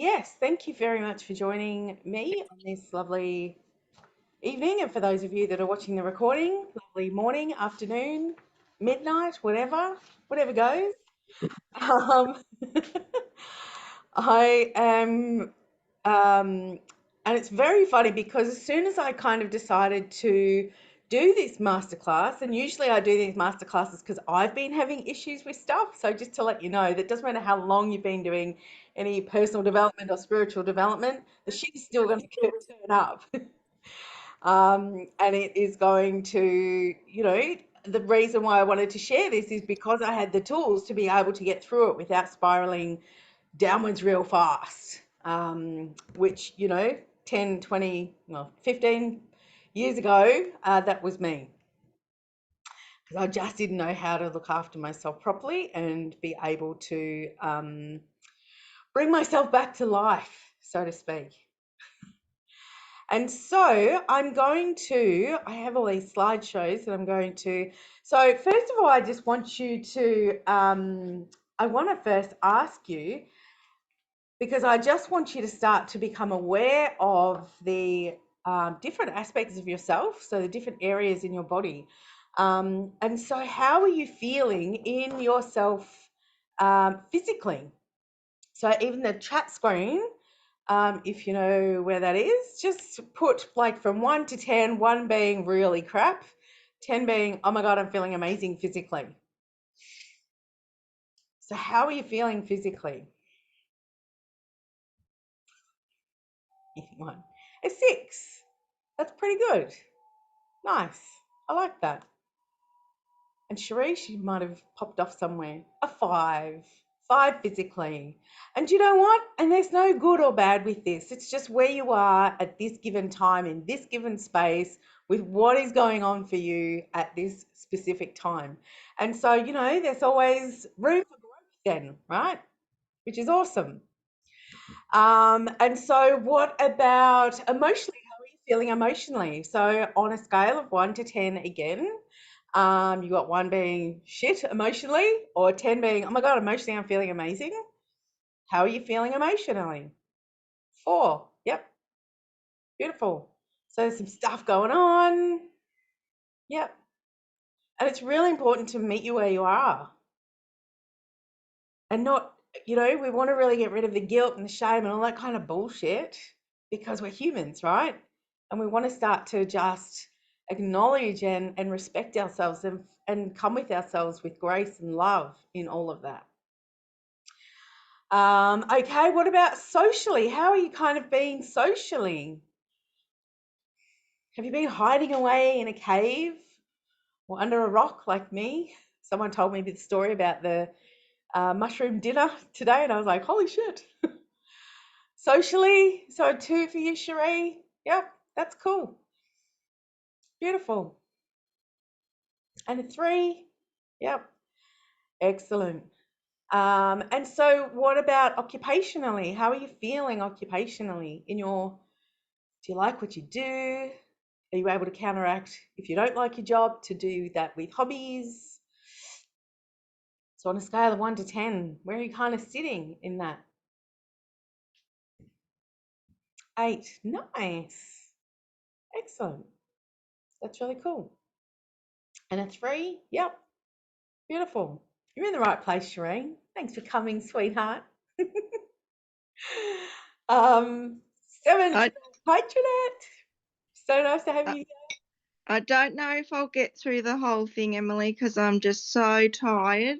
Yes, thank you very much for joining me on this lovely evening. And for those of you that are watching the recording, lovely morning, afternoon, midnight, whatever goes. Um, I am, and it's very funny because as soon as I kind of decided to do this masterclass, and usually I do these masterclasses because I've been having issues with stuff. So just to let you know, that doesn't matter how long you've been doing any personal development or spiritual development, the shit is still going to turn up. And it is going to, the reason why I wanted to share this is because I had the tools to be able to get through it without spiraling downwards real fast, which, 10, 20, well, 15 years ago, that was me. Because I just didn't know how to look after myself properly and be able to bring myself back to life, so to speak. And so I have all these slideshows that I'm going to. So first of all, I just want you to, I want to first ask you, because I just want you to start to become aware of the different aspects of yourself, so the different areas in your body. And so how are you feeling in yourself physically? So even the chat screen, if you know where that is, just put like from 1 to 10, 1 being really crap, 10 being, oh my God, I'm feeling amazing physically. So how are you feeling physically? One. A 6. That's pretty good. Nice. I like that. And Cherie, she might have popped off somewhere. A 5. 5 physically. And you know what? And there's no good or bad with this. It's just where you are at this given time, in this given space, with what is going on for you at this specific time. And so, there's always room for growth then, right? Which is awesome. And so what about emotionally? How are you feeling emotionally? So on a scale of 1 to 10 again, you got 1 being shit emotionally, or 10 being, oh my God, emotionally I'm feeling amazing. How are you feeling emotionally? 4. Yep. Beautiful. So there's some stuff going on. Yep. And it's really important to meet you where you are and not, we want to really get rid of the guilt and the shame and all that kind of bullshit because we're humans, right? And we want to start to just acknowledge and respect ourselves and come with ourselves with grace and love in all of that. Okay, what about socially? How are you kind of being socially? Have you been hiding away in a cave or under a rock like me? Someone told me the story about the mushroom dinner today, and I was like, holy shit. Socially, so 2 for you, Cherie. Yep, that's cool. Beautiful. And a 3. Yep, excellent. And so what about occupationally? How are you feeling occupationally do you like what you do? Are you able to counteract if you don't like your job to do that with hobbies? So on a scale of 1 to 10, where are you kind of sitting in that? 8. Nice. Excellent. That's really cool. And a 3. Yep. Beautiful. You're in the right place, Shireen. Thanks for coming, sweetheart. 7. I, Hi, Jeanette. So nice to have I you. I don't know if I'll get through the whole thing, Emily, because I'm just so tired.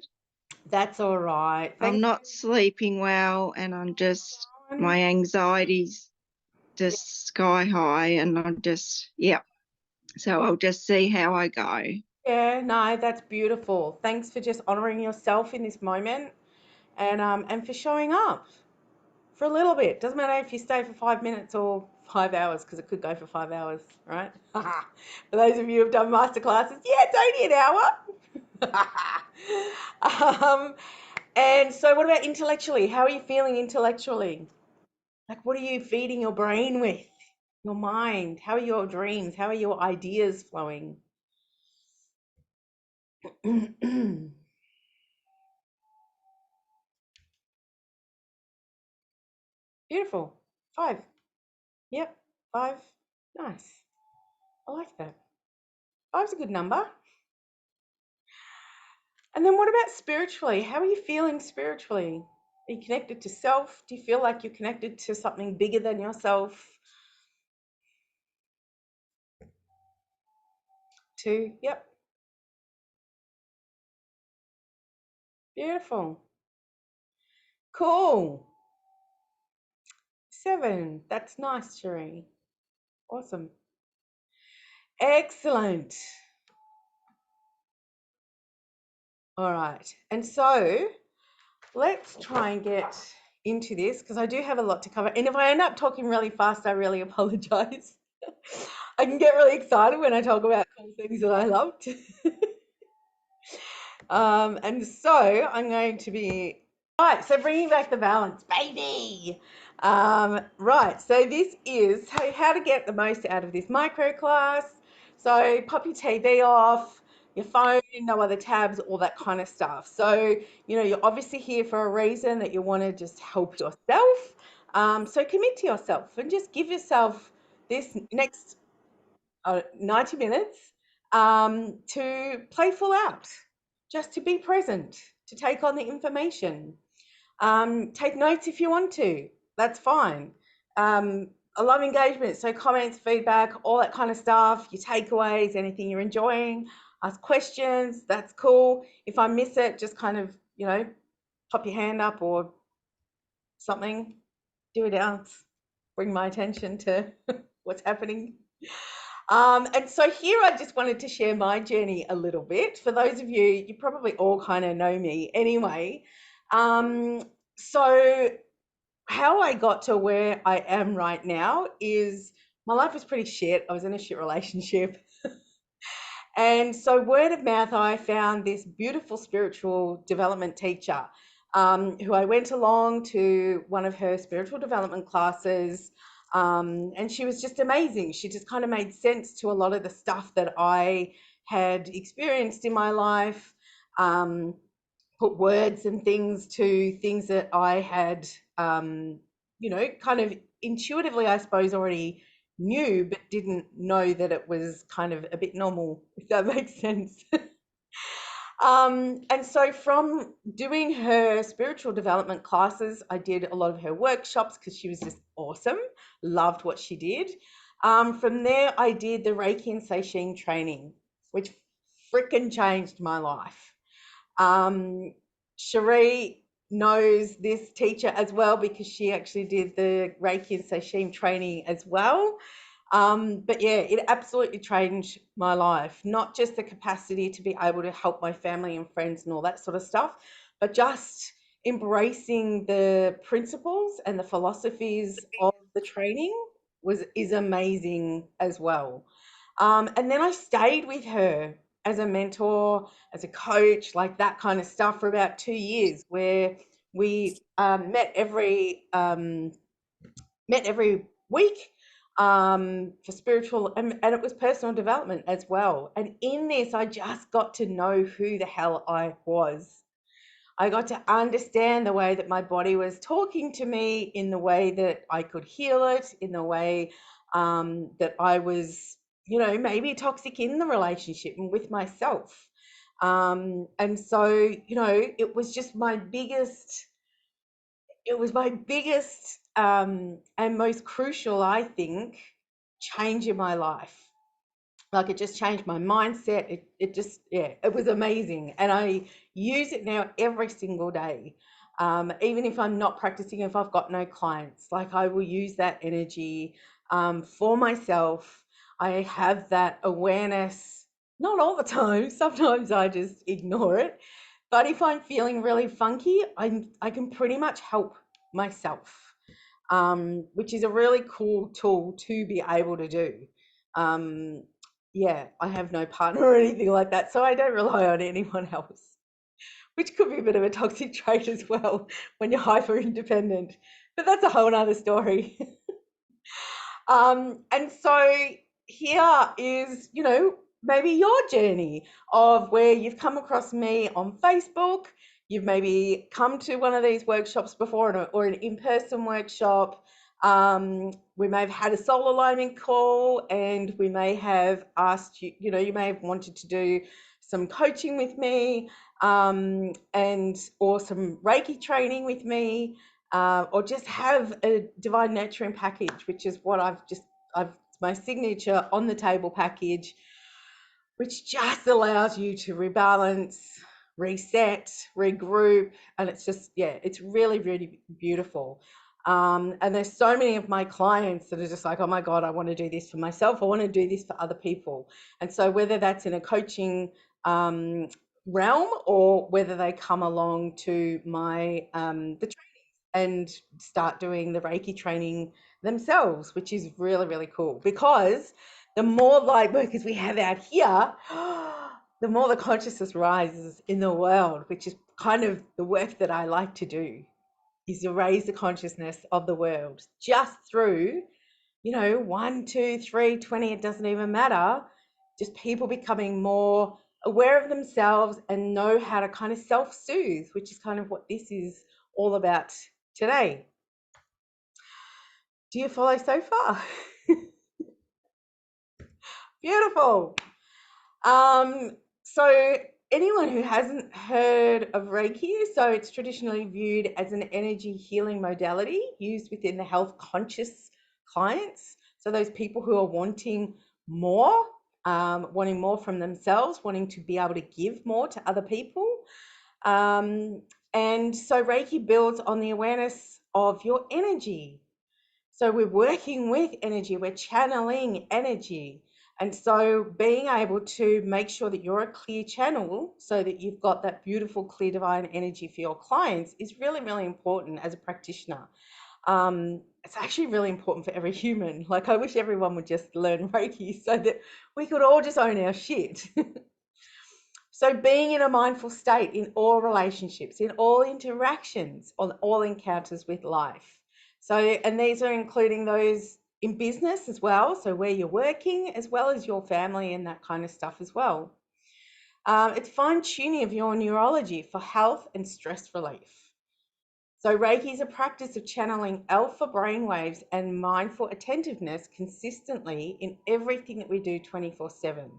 That's all right. I'm Thanks not sleeping well, and for my anxiety's just sky high, and yeah. So I'll just see how I go. Yeah, no, that's beautiful. Thanks for just honoring yourself in this moment and for showing up for a little bit. Doesn't matter if you stay for 5 minutes or 5 hours, because it could go for 5 hours, right? For those of you who've done masterclasses, yeah, it's only an hour. And so what about intellectually? How are you feeling intellectually? Like, what are you feeding your brain with? Your mind? How are your dreams? How are your ideas flowing? Beautiful. 5. Yep. 5. Nice. I like that. 5's a good number. And then what about spiritually? How are you feeling spiritually? Are you connected to self? Do you feel like you're connected to something bigger than yourself? 2. Yep. Beautiful. Cool. 7. That's nice, Cherie. Awesome. Excellent. All right. And so let's try and get into this because I do have a lot to cover. And if I end up talking really fast, I really apologize. I can get really excited when I talk about cool things that I loved. And so I'm going to be right. So bringing back the balance, baby. Right. So this is how to get the most out of this micro class. So pop your TV off, your phone, no other tabs, all that kind of stuff. So you're obviously here for a reason that you want to just help yourself. So commit to yourself and just give yourself this next 90 minutes to play full out, just to be present, to take on the information. Take notes if you want to, that's fine. I love engagement, so comments, feedback, all that kind of stuff, your takeaways, anything you're enjoying, ask questions, that's cool. If I miss it, just kind of, pop your hand up or something, do a dance, bring my attention to what's happening. And so here I just wanted to share my journey a little bit. For those of you, you probably all kind of know me anyway. So how I got to where I am right now is my life was pretty shit. I was in a shit relationship. And so word of mouth, I found this beautiful spiritual development teacher who I went along to one of her spiritual development classes. And she was just amazing. She just kind of made sense to a lot of the stuff that I had experienced in my life, put words and things to things that I had, kind of intuitively, I suppose, already knew, but didn't know that it was kind of a bit normal, if that makes sense. And so from doing her spiritual development classes, I did a lot of her workshops because she was just awesome, loved what she did. From there, I did the Reiki and Seishin training, which freaking changed my life. Cherie knows this teacher as well because she actually did the Reiki and Seishin training as well. But yeah, it absolutely changed my life, not just the capacity to be able to help my family and friends and all that sort of stuff, but just embracing the principles and the philosophies of the training is amazing as well. And then I stayed with her as a mentor, as a coach, like that kind of stuff for about 2 years, where we met every week for spiritual, and it was personal development as well. And in this, I just got to know who the hell I was. I got to understand the way that my body was talking to me, in the way that I could heal it, in the way that I was, maybe toxic in the relationship and with myself. And so, it was just and most crucial, I think, change in my life. Like, it just changed my mindset. It just, yeah, it was amazing. And I use it now every single day. Even if I'm not practicing, if I've got no clients, like, I will use that energy for myself. I have that awareness, not all the time. Sometimes I just ignore it. But if I'm feeling really funky, I can pretty much help myself, which is a really cool tool to be able to do. Um, yeah, I have no partner or anything like that, so I don't rely on anyone else, which could be a bit of a toxic trait as well when you're hyper independent. But that's a whole other story. And so here is, maybe your journey of where you've come across me on Facebook. you've maybe come to one of these workshops before, or an in-person workshop. We may have had a soul alignment call, and we may have asked you, you may have wanted to do some coaching with me, or some Reiki training with me, or just have a divine nurturing package, which is what I've my signature on the table package, which just allows you to rebalance, reset, regroup. And it's just, yeah, it's really, really beautiful. And there's so many of my clients that are just like, oh my God, I want to do this for myself. I want to do this for other people. And so whether that's in a coaching realm, or whether they come along to my the training and start doing the Reiki training themselves, which is really, really cool, because the more light workers we have out here, the more the consciousness rises in the world, which is kind of the work that I like to do, is to raise the consciousness of the world just through, 1, 2, 3, 20, it doesn't even matter. Just people becoming more aware of themselves and know how to kind of self-soothe, which is kind of what this is all about today. Do you follow so far? Beautiful. So anyone who hasn't heard of Reiki, so it's traditionally viewed as an energy healing modality used within the health conscious clients. So those people who are wanting more from themselves, wanting to be able to give more to other people. And so Reiki builds on the awareness of your energy. So we're working with energy, we're channeling energy. And so being able to make sure that you're a clear channel so that you've got that beautiful, clear, divine energy for your clients is really, really important as a practitioner. It's actually really important for every human. Like, I wish everyone would just learn Reiki so that we could all just own our shit. So being in a mindful state in all relationships, in all interactions, on all encounters with life. So, and these are including those in business as well. So where you're working, as well as your family and that kind of stuff as well. It's fine tuning of your neurology for health and stress relief. So Reiki is a practice of channeling alpha brainwaves and mindful attentiveness consistently in everything that we do 24/7.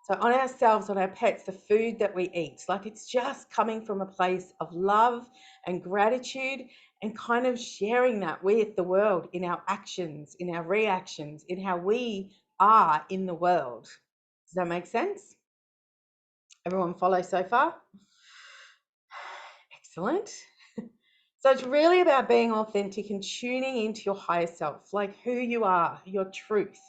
So on ourselves, on our pets, the food that we eat, like it's just coming from a place of love and gratitude, and kind of sharing that with the world in our actions, in our reactions, in how we are in the world. Does that make sense? Everyone follow so far? Excellent. So it's really about being authentic and tuning into your higher self, like who you are, your truth,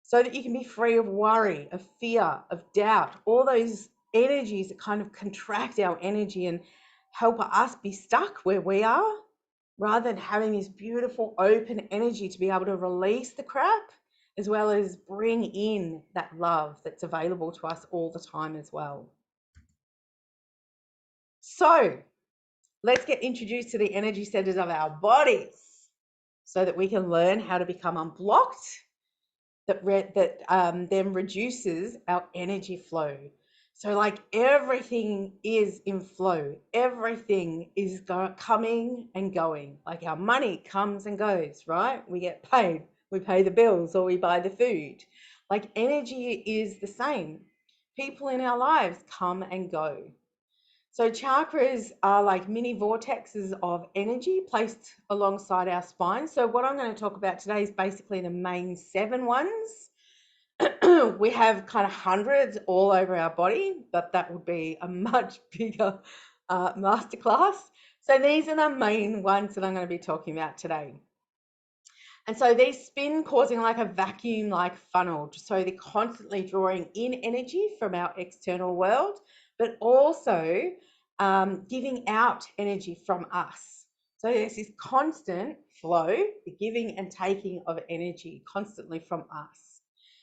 so that you can be free of worry, of fear, of doubt, all those energies that kind of contract our energy and help us be stuck where we are, rather than having this beautiful open energy to be able to release the crap, as well as bring in that love that's available to us all the time as well. So let's get introduced to the energy centers of our bodies so that we can learn how to become unblocked. That then reduces our energy flow. So like everything is in flow, everything is coming and going. Like our money comes and goes, right? We get paid, we pay the bills, or we buy the food. Like energy is the same. People in our lives come and go. So chakras are like mini vortexes of energy placed alongside our spine. So what I'm going to talk about today is basically the main 7 ones. We have kind of hundreds all over our body, but that would be a much bigger masterclass. So these are the main ones that I'm going to be talking about today. And so these spin, causing like a vacuum like funnel. So they're constantly drawing in energy from our external world, but also giving out energy from us. So there's this constant flow, the giving and taking of energy constantly from us.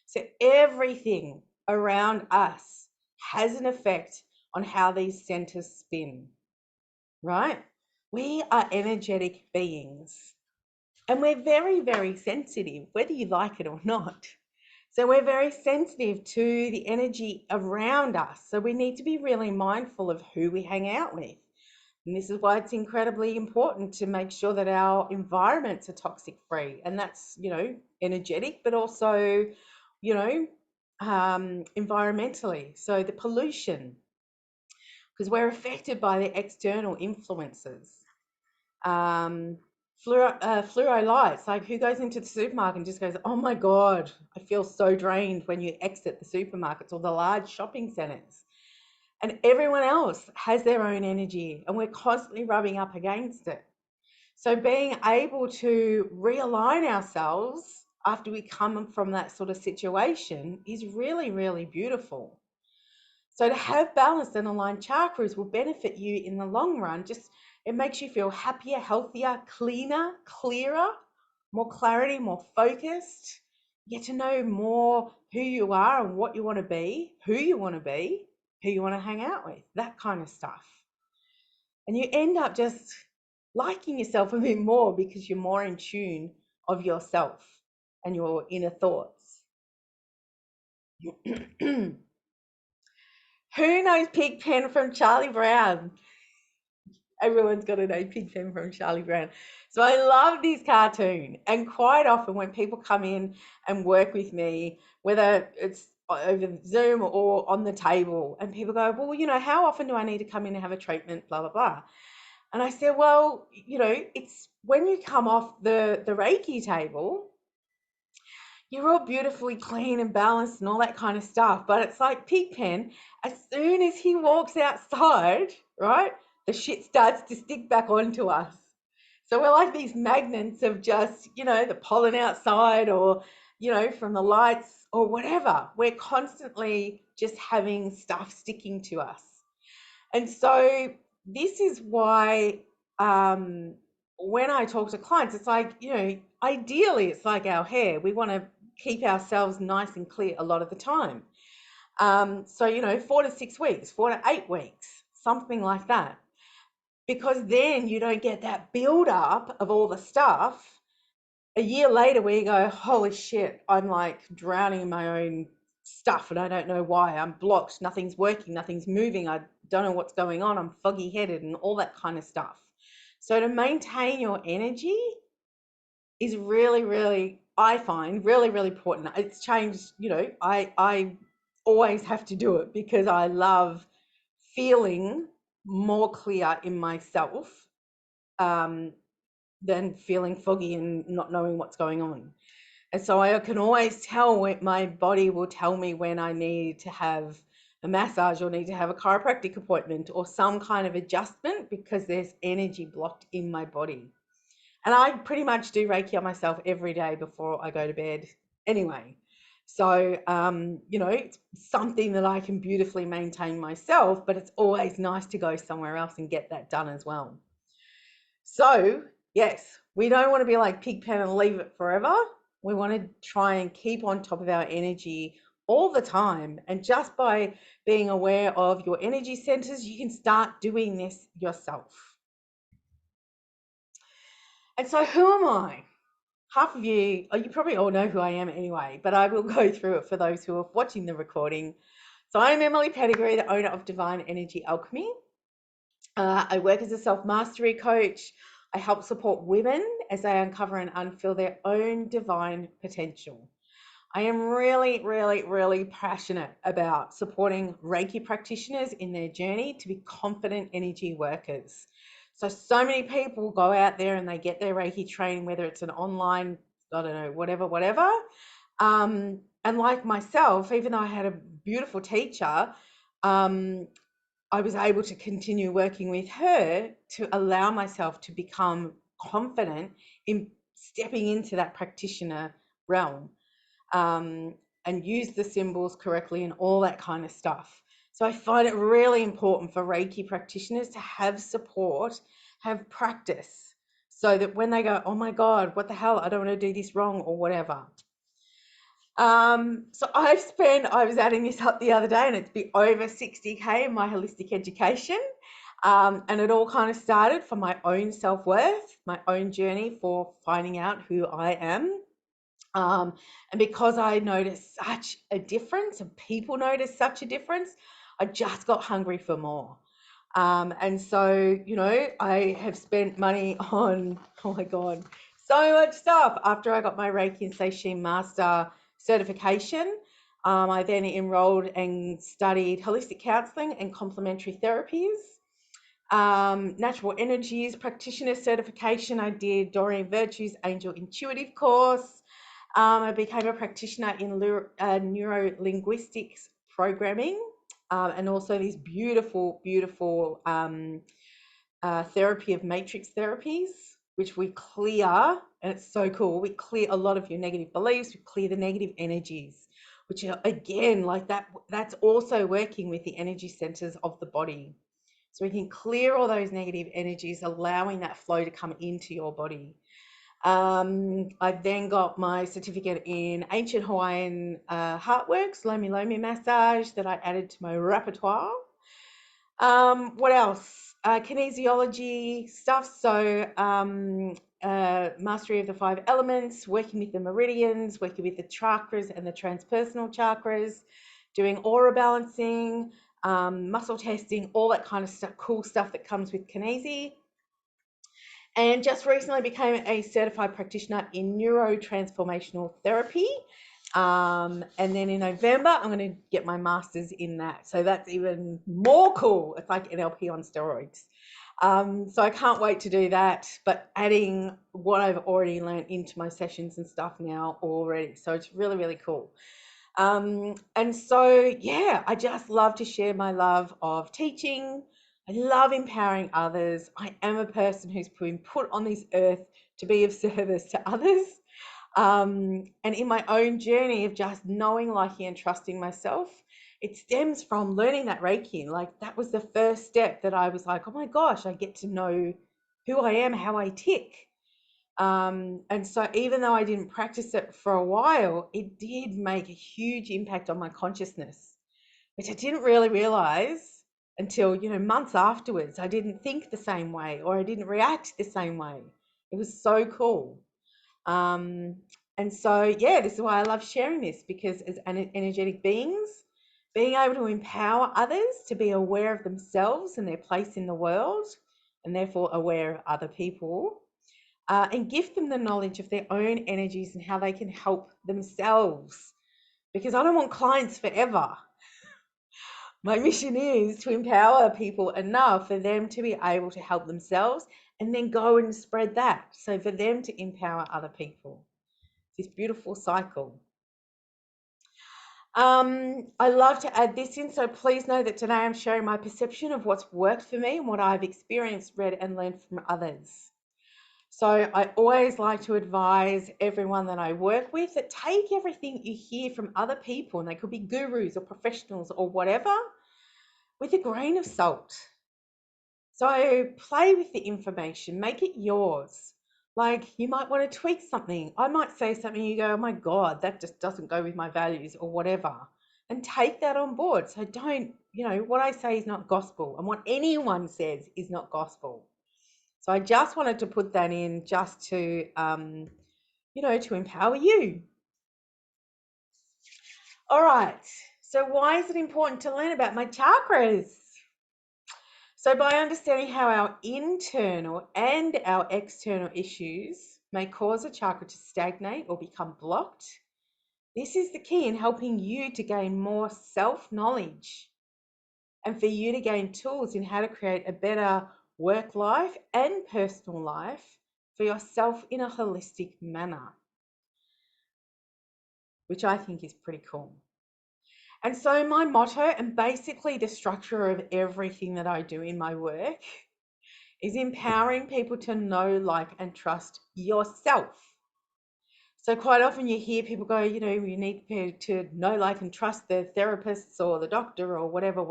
So everything around us has an effect on how these centers spin, right? We are energetic beings. And we're very, very sensitive, whether you like it or not. So we're very sensitive to the energy around us. So we need to be really mindful of who we hang out with. And this is why it's incredibly important to make sure that our environments are toxic free. And that's, energetic, but also, environmentally. So the pollution, because we're affected by the external influences. Fluoro lights, like who goes into the supermarket and just goes, oh my God, I feel so drained when you exit the supermarkets or the large shopping centers. And everyone else has their own energy and we're constantly rubbing up against it. So being able to realign ourselves after we come from that sort of situation is really, really beautiful. So to have balanced and aligned chakras will benefit you in the long run. Just it makes you feel happier, healthier, cleaner, clearer, more clarity, more focused. You get to know more who you are and what you want to be, who you want to be, who you want to hang out with, that kind of stuff. And you end up just liking yourself a bit more because you're more in tune of yourself and your inner thoughts. Who knows Pigpen from Charlie Brown? Everyone's got to know Pigpen from Charlie Brown. So I love this cartoon. And quite often when people come in and work with me, whether it's over Zoom or on the table, and people go, well, how often do I need to come in and have a treatment, blah, blah, blah. And I said, well, it's when you come off the Reiki table, you're all beautifully clean and balanced and all that kind of stuff. But it's like Pigpen, as soon as he walks outside, right, the shit starts to stick back onto us. So we're like these magnets of just, the pollen outside or, from the lights or whatever. We're constantly just having stuff sticking to us. And so this is why when I talk to clients, it's like, ideally it's like our hair. We want to keep ourselves nice and clear a lot of the time. So, 4 to 6 weeks, 4 to 8 weeks, something like that. Because then you don't get that build up of all the stuff a year later where you go, holy shit, I'm like drowning in my own stuff and I don't know why. I'm blocked, nothing's working, nothing's moving, I don't know what's going on, I'm foggy headed and all that kind of stuff. So to maintain your energy is really, really, I find really, really important. It's changed, I always have to do it because I love feeling more clear in myself than feeling foggy and not knowing what's going on. And so I can always tell when my body will tell me when I need to have a massage or need to have a chiropractic appointment or some kind of adjustment because there's energy blocked in my body. And I pretty much do Reiki on myself every day before I go to bed anyway. So, it's something that I can beautifully maintain myself, but it's always nice to go somewhere else and get that done as well. So, yes, we don't want to be like Pigpen and leave it forever. We want to try and keep on top of our energy all the time. And just by being aware of your energy centers, you can start doing this yourself. And so who am I? Half of you, you probably all know who I am anyway, but I will go through it for those who are watching the recording. So I'm Emily Pettigrew, the owner of Divine Energy Alchemy. I work as a self-mastery coach. I help support women as they uncover and unfurl their own divine potential. I am really, really, really passionate about supporting Reiki practitioners in their journey to be confident energy workers. So many people go out there and they get their Reiki training, whether it's an online, I don't know, whatever. And like myself, even though I had a beautiful teacher, I was able to continue working with her to allow myself to become confident in stepping into that practitioner realm and use the symbols correctly and all that kind of stuff. So I find it really important for Reiki practitioners to have support, have practice, so that when they go, oh my God, what the hell, I don't want to do this wrong or whatever. So I was adding this up the other day and it's been over 60K in my holistic education. And it all kind of started from my own self-worth, my own journey for finding out who I am. And because I noticed such a difference and people noticed such a difference, I just got hungry for more. And so, I have spent money on, oh my God, so much stuff. After I got my Reiki and Seishin Master certification, I then enrolled and studied holistic counseling and complementary therapies. Natural energies practitioner certification. I did Doreen Virtue's Angel Intuitive course. I became a practitioner in neuro-linguistics programming, and also these beautiful, beautiful therapy of matrix therapies, which we clear, and it's so cool. We clear a lot of your negative beliefs, we clear the negative energies, which are, again, like that's also working with the energy centers of the body. So we can clear all those negative energies, allowing that flow to come into your body. I then got my certificate in ancient Hawaiian heartworks, lomi lomi massage, that I added to my repertoire. What else? Kinesiology stuff. So mastery of the 5 elements, working with the meridians, working with the chakras and the transpersonal chakras, doing aura balancing, muscle testing, all that kind of stuff, cool stuff that comes with kinesi. And just recently became a certified practitioner in neurotransformational therapy. And then in November, I'm going to get my master's in that. So that's even more cool. It's like NLP on steroids. So I can't wait to do that, but adding what I've already learned into my sessions and stuff now already. So it's really, really cool. And so, yeah, I just love to share my love of teaching. I love empowering others. I am a person who's been put on this earth to be of service to others. And in my own journey of just knowing, liking, and trusting myself, it stems from learning that Reiki. Like, that was the first step that I was like, oh my gosh, I get to know who I am, how I tick. And so even though I didn't practice it for a while, it did make a huge impact on my consciousness, which I didn't really realize until, months afterwards. I didn't think the same way, or I didn't react the same way. It was so cool. And so, yeah, this is why I love sharing this, because as energetic beings, being able to empower others to be aware of themselves and their place in the world, and therefore aware of other people, and give them the knowledge of their own energies and how they can help themselves. Because I don't want clients forever. My mission is to empower people enough for them to be able to help themselves and then go and spread that. So for them to empower other people. This beautiful cycle. I love to add this in, so please know that today I'm sharing my perception of what's worked for me and what I've experienced, read, and learned from others. So I always like to advise everyone that I work with that take everything you hear from other people, and they could be gurus or professionals or whatever, with a grain of salt. So play with the information, make it yours. Like, you might want to tweak something. I might say something, you go, oh my God, that just doesn't go with my values or whatever. And take that on board. So don't, what I say is not gospel, and what anyone says is not gospel. So I just wanted to put that in just to, to empower you. All right. So why is it important to learn about my chakras? So by understanding how our internal and our external issues may cause a chakra to stagnate or become blocked, this is the key in helping you to gain more self-knowledge and for you to gain tools in how to create a better work life and personal life for yourself in a holistic manner, which I think is pretty cool. And so my motto, and basically the structure of everything that I do in my work, is empowering people to know, like, and trust yourself. So quite often you hear people go, you need to know, like, and trust the therapists or the doctor or whatever.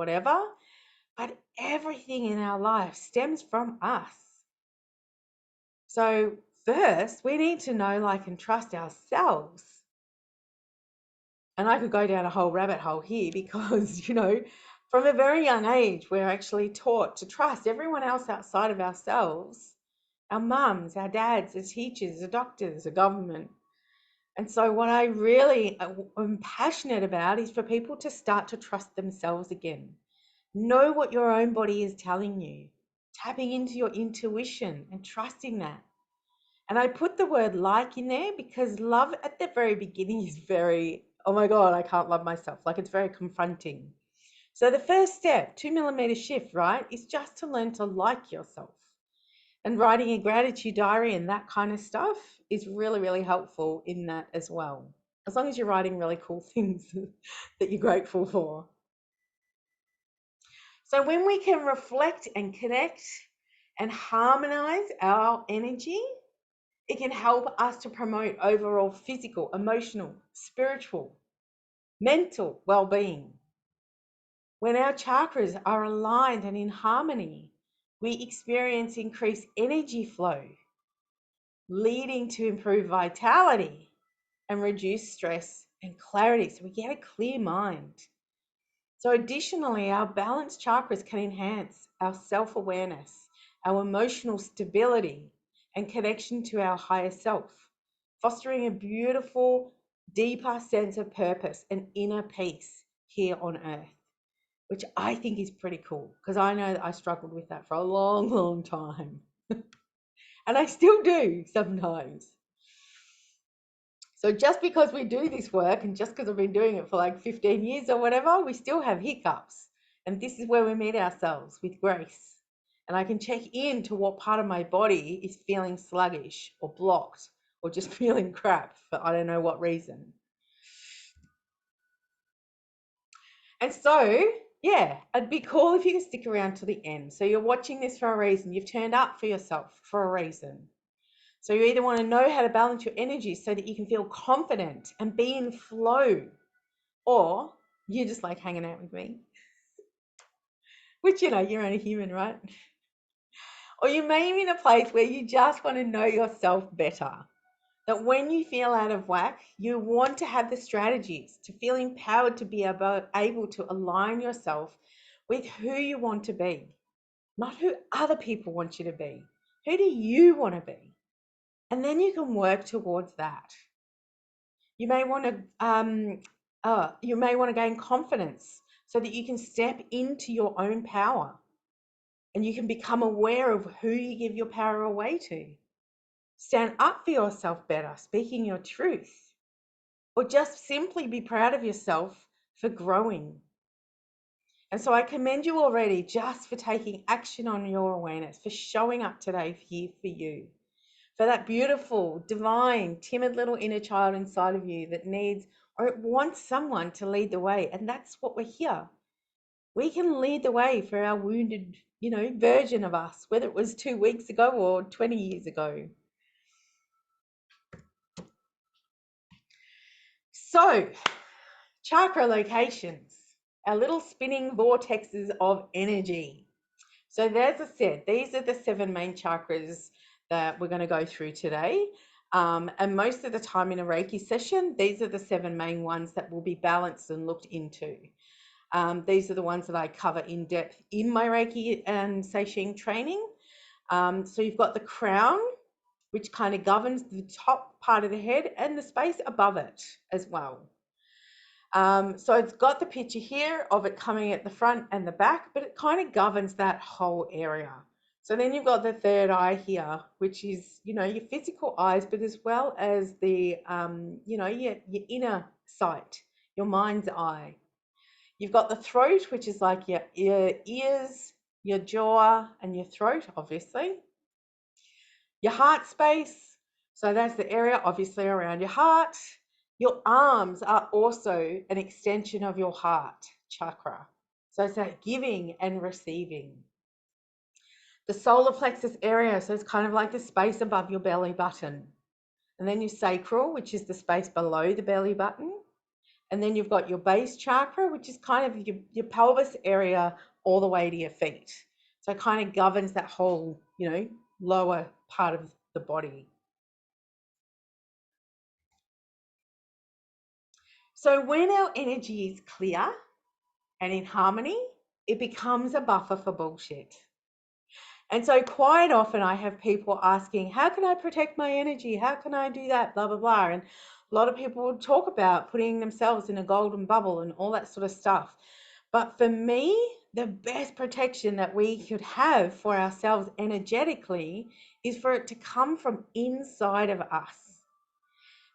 But everything in our life stems from us. So first, we need to know, like, and trust ourselves. And I could go down a whole rabbit hole here because, from a very young age, we're actually taught to trust everyone else outside of ourselves, our mums, our dads, the teachers, the doctors, the government. And so what I really am passionate about is for people to start to trust themselves again. Know what your own body is telling you, tapping into your intuition and trusting that. And I put the word like in there because love at the very beginning is very, oh my God, I can't love myself. Like it's very confronting. So the first step, 2 millimeter shift, right, is just to learn to like yourself. And writing a gratitude diary and that kind of stuff is really, really helpful in that as well. As long as you're writing really cool things that you're grateful for. So when we can reflect and connect and harmonize our energy, it can help us to promote overall physical, emotional, spiritual, mental well-being. When our chakras are aligned and in harmony, we experience increased energy flow, leading to improved vitality and reduced stress and clarity. So we get a clear mind. So additionally, our balanced chakras can enhance our self-awareness, our emotional stability, and connection to our higher self, fostering a beautiful, deeper sense of purpose and inner peace here on earth, which I think is pretty cool because I know that I struggled with that for a long, long time. And I still do sometimes. So just because we do this work and just because I've been doing it for like 15 years or whatever, we still have hiccups. And this is where we meet ourselves with grace. And I can check into what part of my body is feeling sluggish or blocked or just feeling crap for I don't know what reason. And so, yeah, it'd be cool if you could stick around to the end. So you're watching this for a reason. You've turned up for yourself for a reason. So you either want to know how to balance your energy so that you can feel confident and be in flow, or you just like hanging out with me, which, you know, you're only human, right? Or you may be in a place where you just want to know yourself better. That when you feel out of whack, you want to have the strategies to feel empowered to be able to align yourself with who you want to be, not who other people want you to be. Who do you want to be? And then you can work towards that. You may want to gain confidence so that you can step into your own power and you can become aware of who you give your power away to. Stand up for yourself better, speaking your truth, or just simply be proud of yourself for growing. And so I commend you already just for taking action on your awareness, for showing up today here for you, for that beautiful, divine, timid little inner child inside of you that needs or it wants someone to lead the way. And that's what we're here. We can lead the way for our wounded, version of us, whether it was 2 weeks ago or 20 years ago. So, chakra locations, our little spinning vortexes of energy. So, as I said, these are the 7 main chakras that we're going to go through today. And most of the time in a Reiki session, these are the 7 main ones that will be balanced and looked into. These are the ones that I cover in depth in my Reiki and Seishing training. So you've got the crown, which kind of governs the top part of the head and the space above it as well. So it's got the picture here of it coming at the front and the back, but it kind of governs that whole area. So then you've got the third eye here, which is, your physical eyes, but as well as the, your inner sight, your mind's eye. You've got the throat, which is like your ears, your jaw, and your throat, obviously. Your heart space, so that's the area obviously around your heart. Your arms are also an extension of your heart chakra. So it's that giving and receiving. The solar plexus area, so it's kind of like the space above your belly button. And then your sacral, which is the space below the belly button. And then you've got your base chakra, which is kind of your pelvis area all the way to your feet. So it kind of governs that whole, lower part of the body. So when our energy is clear and in harmony, it becomes a buffer for bullshit. And so quite often I have people asking, how can I protect my energy? How can I do that? Blah, blah, blah. And a lot of people will talk about putting themselves in a golden bubble and all that sort of stuff. But for me, the best protection that we could have for ourselves energetically is for it to come from inside of us.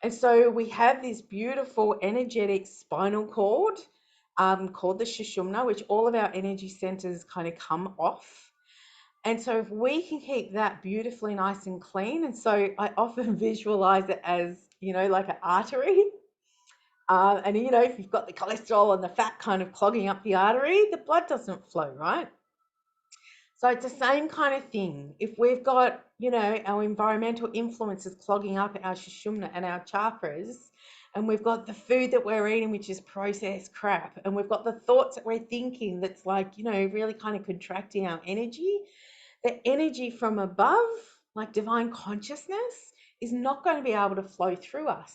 And so we have this beautiful energetic spinal cord called the Shushumna, which all of our energy centers kind of come off. And so if we can keep that beautifully nice and clean, and so I often visualize it as, like an artery. And, if you've got the cholesterol and the fat kind of clogging up the artery, the blood doesn't flow, right? So it's the same kind of thing. If we've got, our environmental influences clogging up our Shushumna and our chakras, and we've got the food that we're eating, which is processed crap, and we've got the thoughts that we're thinking that's like, really kind of contracting our energy, the energy from above, like divine consciousness, is not going to be able to flow through us.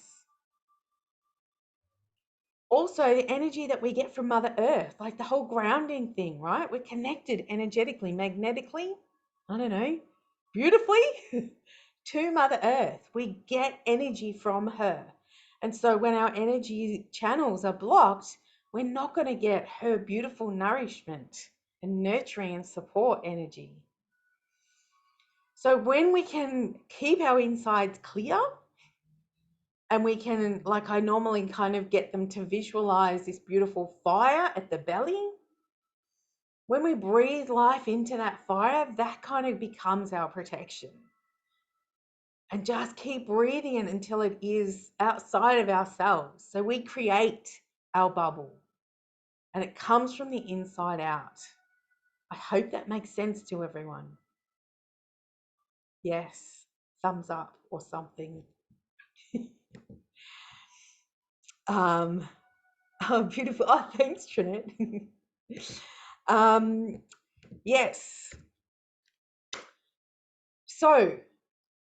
Also, the energy that we get from Mother Earth, like the whole grounding thing, right? We're connected energetically, magnetically, I don't know, beautifully to Mother Earth. We get energy from her. And so when our energy channels are blocked, we're not going to get her beautiful nourishment and nurturing and support energy. So when we can keep our insides clear, and we can, like I normally kind of get them to visualize this beautiful fire at the belly, when we breathe life into that fire, that kind of becomes our protection. And just keep breathing it until it is outside of ourselves. So we create our bubble, and it comes from the inside out. I hope that makes sense to everyone. Yes, thumbs up or something. Oh, beautiful. Oh, thanks, Trinette. Yes. So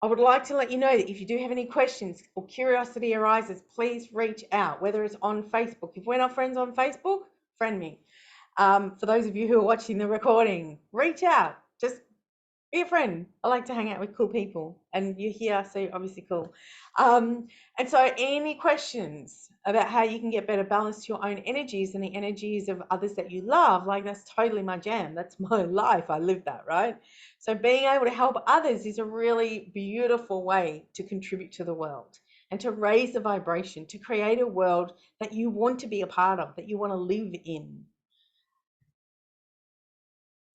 I would like to let you know that if you do have any questions or curiosity arises, please reach out, whether it's on Facebook. If we're not friends on Facebook, friend me. For those of you who are watching the recording, reach out. Just be a friend. I like to hang out with cool people, and you're here, so you're obviously cool. And so any questions about how you can get better balance to your own energies and the energies of others that you love, like that's totally my jam. That's my life. I live that, right? So being able to help others is a really beautiful way to contribute to the world and to raise the vibration, to create a world that you want to be a part of, that you want to live in.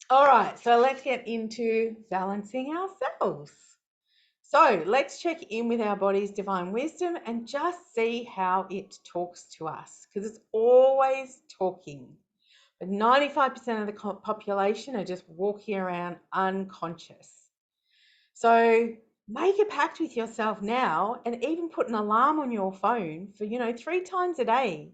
All right, so let's get into balancing ourselves. So let's check in with our body's divine wisdom and just see how it talks to us, because it's always talking. But 95% of the population are just walking around unconscious. So make a pact with yourself now, and even put an alarm on your phone for, 3 times a day,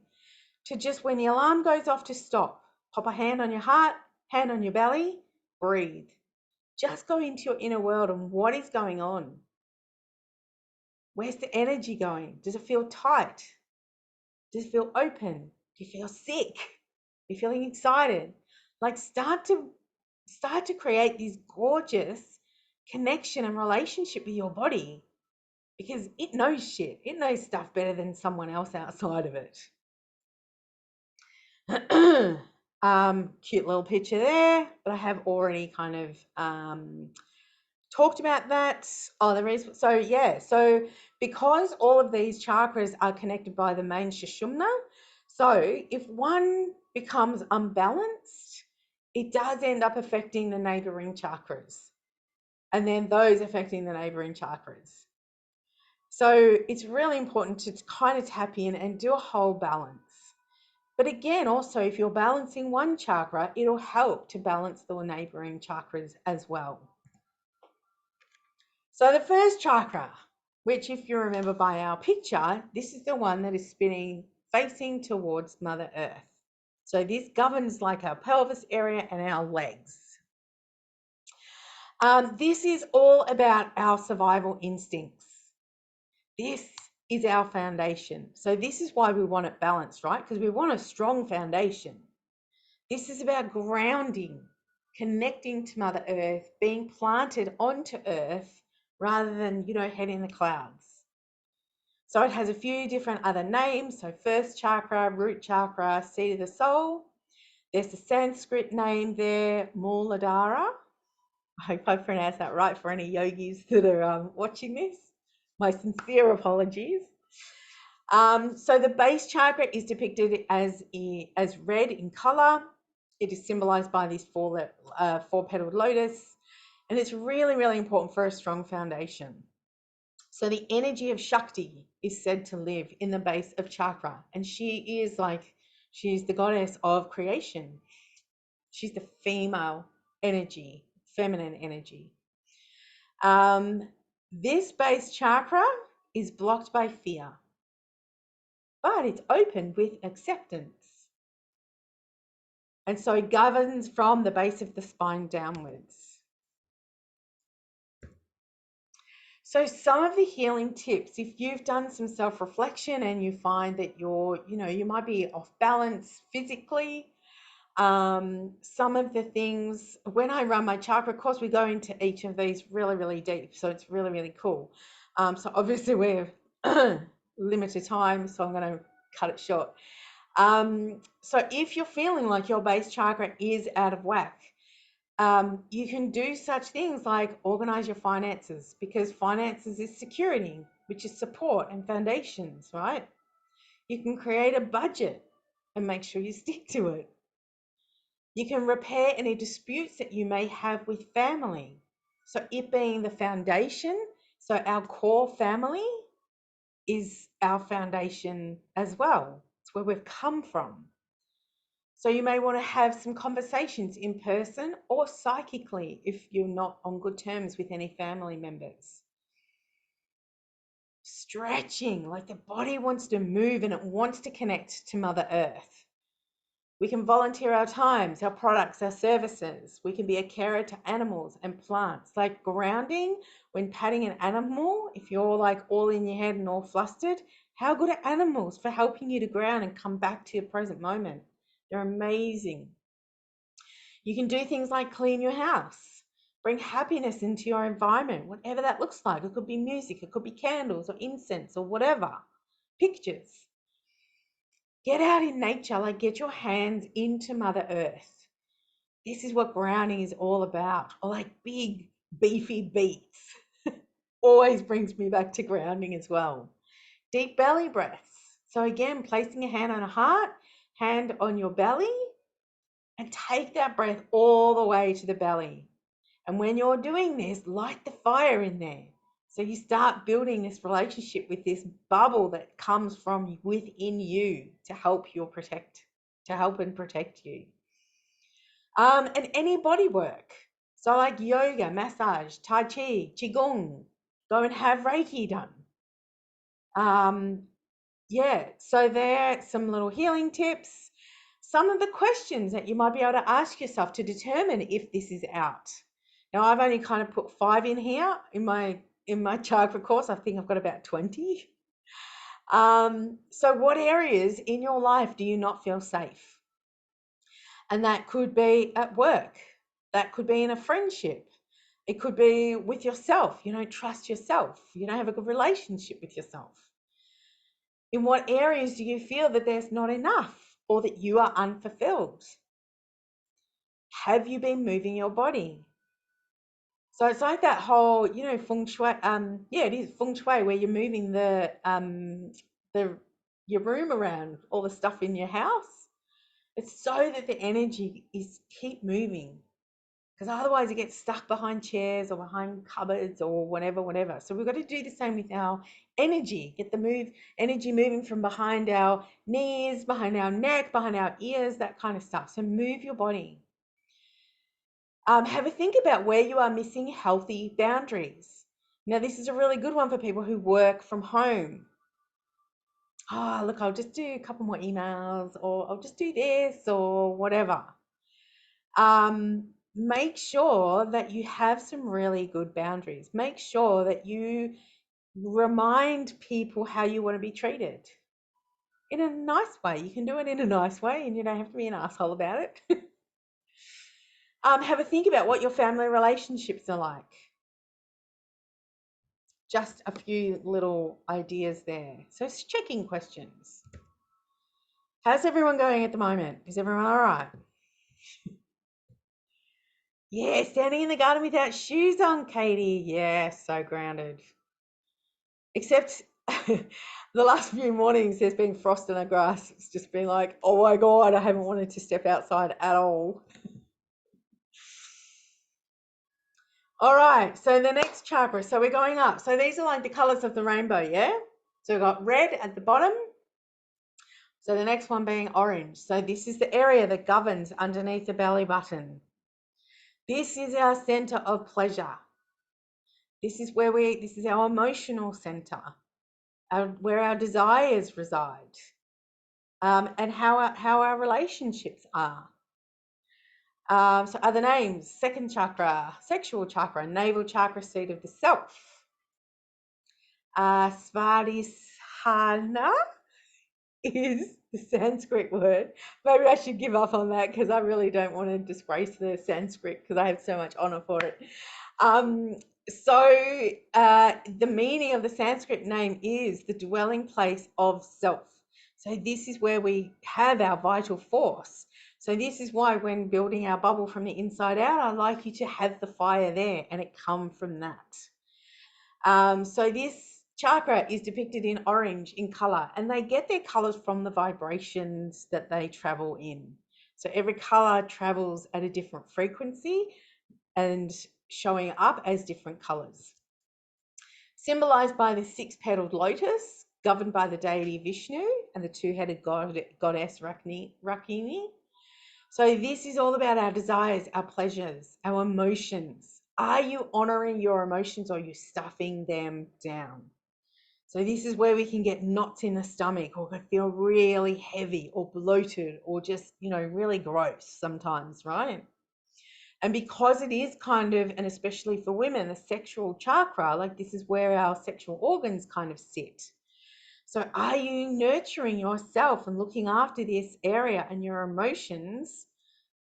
to just, when the alarm goes off, to stop. Pop a hand on your heart, hand on your belly, breathe. Just go into your inner world and what is going on. Where's the energy going? Does it feel tight? Does it feel open? Do you feel sick? Are you feeling excited? Like start to create this gorgeous connection and relationship with your body, because it knows shit. It knows stuff better than someone else outside of it. Cute little picture there, but I have already kind of talked about that. Oh, there is. So yeah, so because all of these chakras are connected by the main Sushumna, so if one becomes unbalanced, it does end up affecting the neighboring chakras, and then those affecting the neighboring chakras. So it's really important to kind of tap in and do a whole balance. But again, also, if you're balancing one chakra, it'll help to balance the neighboring chakras as well. So the first chakra, which if you remember by our picture, this is the one that is spinning facing towards Mother Earth. So this governs like our pelvis area and our legs. This is all about our survival instincts. This is our foundation. So this is why we want it balanced, right? Because we want a strong foundation. This is about grounding, connecting to Mother Earth, being planted onto Earth rather than, head in the clouds. So it has a few different other names. So first chakra, root chakra, seat of the soul. There's a Sanskrit name there, Muladhara. I hope I pronounced that right for any yogis that are watching this. My sincere apologies. So the base chakra is depicted as red in color. It is symbolized by this four-petaled lotus, and it's really, really important for a strong foundation. So the energy of Shakti is said to live in the base of chakra, and she's the goddess of creation. She's the female energy, feminine energy. This base chakra is blocked by fear, but it's open with acceptance. And so it governs from the base of the spine downwards. So some of the healing tips, if you've done some self-reflection and you find that you might be off balance physically, some of the things, when I run my chakra course, we go into each of these really, really deep. So it's really, really cool. So obviously we're limited time, so I'm going to cut it short. So if you're feeling like your base chakra is out of whack, you can do such things like organize your finances, because finances is security, which is support and foundations, right? You can create a budget and make sure you stick to it. You can repair any disputes that you may have with family. So it being the foundation, so our core family is our foundation as well. It's where we've come from. So you may want to have some conversations in person or psychically if you're not on good terms with any family members. Stretching, like the body wants to move and it wants to connect to Mother Earth. We can volunteer our times, our products, our services. We can be a carer to animals and plants. Like grounding, when patting an animal, if you're like all in your head and all flustered, how good are animals for helping you to ground and come back to your present moment? They're amazing. You can do things like clean your house, bring happiness into your environment, whatever that looks like. It could be music, it could be candles or incense or whatever, pictures. Get out in nature, like get your hands into Mother Earth. This is what grounding is all about. Or like big, beefy beats. Always brings me back to grounding as well. Deep belly breaths. So again, placing a hand on a heart, hand on your belly, and take that breath all the way to the belly. And when you're doing this, light the fire in there. So you start building this relationship with this bubble that comes from within you to help and protect you. And any body work. So like yoga, massage, Tai Chi, Qigong, go and have Reiki done. So there are some little healing tips. Some of the questions that you might be able to ask yourself to determine if this is out. Now I've only kind of put 5 in here in my chakra course. I think I've got about 20. So what areas in your life do you not feel safe? And that could be at work. That could be in a friendship. It could be with yourself. You don't trust yourself. You don't have a good relationship with yourself. In what areas do you feel that there's not enough or that you are unfulfilled? Have you been moving your body? So it's like that whole, feng shui. It is feng shui, where you're moving your room around, all the stuff in your house. It's so that the energy is keep moving, because otherwise it gets stuck behind chairs or behind cupboards or whatever. So we've got to do the same with our energy. Get the energy moving from behind our knees, behind our neck, behind our ears, that kind of stuff. So move your body. Have a think about where you are missing healthy boundaries. Now, this is a really good one for people who work from home. Oh, look, I'll just do a couple more emails, or I'll just do this or whatever. Make sure that you have some really good boundaries. Make sure that you remind people how you want to be treated in a nice way. You can do it in a nice way and you don't have to be an asshole about it. Have a think about what your family relationships are like. Just a few little ideas there. So it's checking questions. How's everyone going at the moment? Is everyone all right? Yeah, standing in the garden without shoes on, Katie. Yeah, so grounded. Except the last few mornings there's been frost in the grass. It's just been like, oh my God, I haven't wanted to step outside at all. All right, so the next chakra. So we're going up. So these are like the colors of the rainbow, yeah? So we've got red at the bottom. So the next one being orange. So this is the area that governs underneath the belly button. This is our center of pleasure. This is our emotional center, where our desires reside, and how our relationships are. So other names: second chakra, sexual chakra, navel chakra, seat of the self. Svadhisthana is the Sanskrit word. Maybe I should give up on that because I really don't want to disgrace the Sanskrit because I have so much honor for it. The meaning of the Sanskrit name is the dwelling place of self. So this is where we have our vital force. So this is why when building our bubble from the inside out, I like you to have the fire there and it come from that. So this chakra is depicted in orange in color, and they get their colors from the vibrations that they travel in. So every color travels at a different frequency and showing up as different colors. Symbolized by the six-petaled lotus, governed by the deity Vishnu and the two-headed goddess Rakini. So this is all about our desires, our pleasures, our emotions. Are you honoring your emotions or are you stuffing them down? So this is where we can get knots in the stomach or feel really heavy or bloated or just, really gross sometimes, right? And because it is kind of, and especially for women, the sexual chakra, like this is where our sexual organs kind of sit. So are you nurturing yourself and looking after this area and your emotions?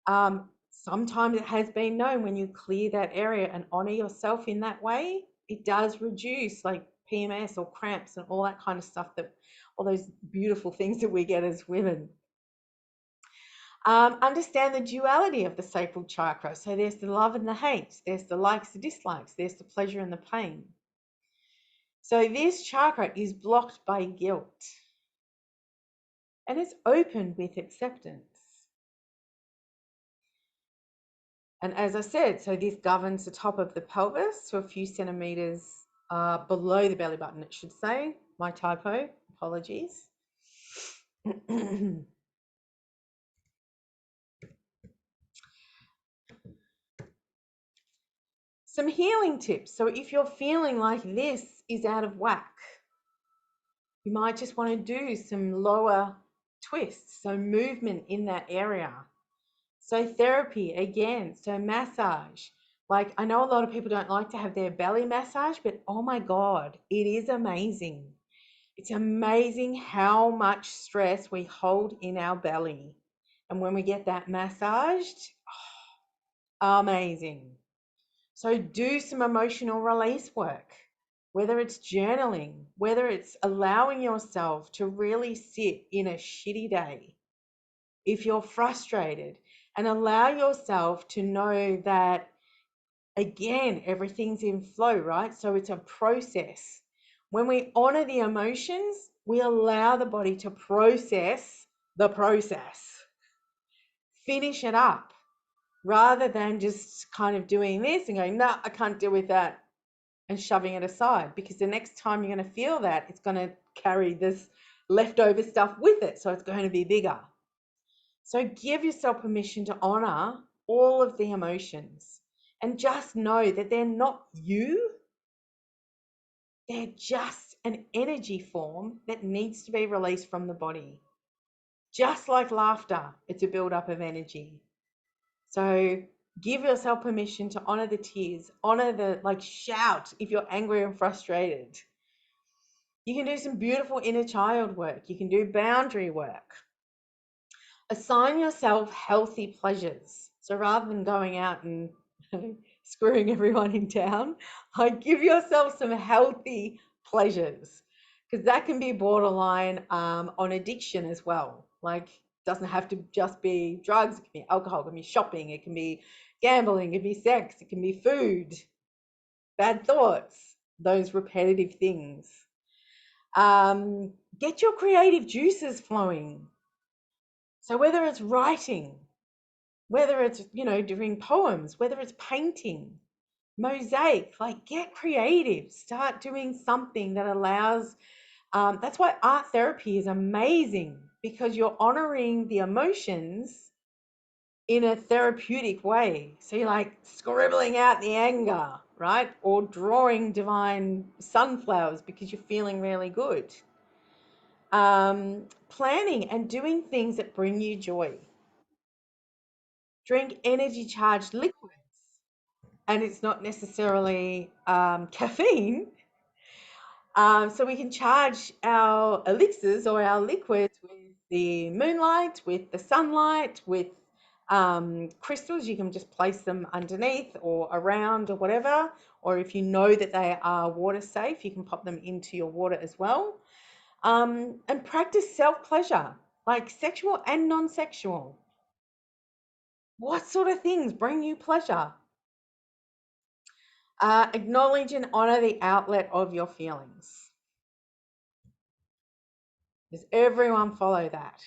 Sometimes it has been known when you clear that area and honor yourself in that way, it does reduce like PMS or cramps and all that kind of stuff, all those beautiful things that we get as women. Understand the duality of the sacral chakra. So there's the love and the hate, there's the likes, the dislikes, there's the pleasure and the pain. So this chakra is blocked by guilt and it's open with acceptance. And as I said, so this governs the top of the pelvis, so a few centimeters below the belly button, it should say. My typo, apologies. Some healing tips. So if you're feeling like this is out of whack, you might just want to do some lower twists, so movement in that area. So therapy, again, so massage. Like I know a lot of people don't like to have their belly massage, but oh my God, it is amazing. It's amazing how much stress we hold in our belly. And when we get that massaged, amazing. So do some emotional release work, whether it's journaling, whether it's allowing yourself to really sit in a shitty day. If you're frustrated, and allow yourself to know that, again, everything's in flow, right? So it's a process. When we honor the emotions, we allow the body to process the process, finish it up, rather than just kind of doing this and going, no, I can't deal with that, and shoving it aside, because the next time you're going to feel that, it's going to carry this leftover stuff with it. So it's going to be bigger. So give yourself permission to honor all of the emotions and just know that they're not you. They're just an energy form that needs to be released from the body. Just like laughter, it's a buildup of energy. So give yourself permission to honor the tears, honor shout if you're angry and frustrated. You can do some beautiful inner child work. You can do boundary work. Assign yourself healthy pleasures. So rather than going out and screwing everyone in town, like give yourself some healthy pleasures, because that can be borderline on addiction as well. Like, doesn't have to just be drugs. It can be alcohol, it can be shopping, it can be gambling, it can be sex, it can be food, bad thoughts, those repetitive things. Get your creative juices flowing. So whether it's writing, whether it's, doing poems, whether it's painting, mosaic, like get creative, start doing something that allows, that's why art therapy is amazing, because you're honoring the emotions in a therapeutic way. So you're like scribbling out the anger, right? Or drawing divine sunflowers because you're feeling really good. Planning and doing things that bring you joy. Drink energy charged liquids, and it's not necessarily caffeine. So we can charge our elixirs or our liquids with the moonlight, with the sunlight, with crystals. You can just place them underneath or around or whatever. Or if you know that they are water safe, you can pop them into your water as well. And practice self-pleasure, like sexual and non-sexual. What sort of things bring you pleasure? Acknowledge and honor the outlet of your feelings. Does everyone follow that?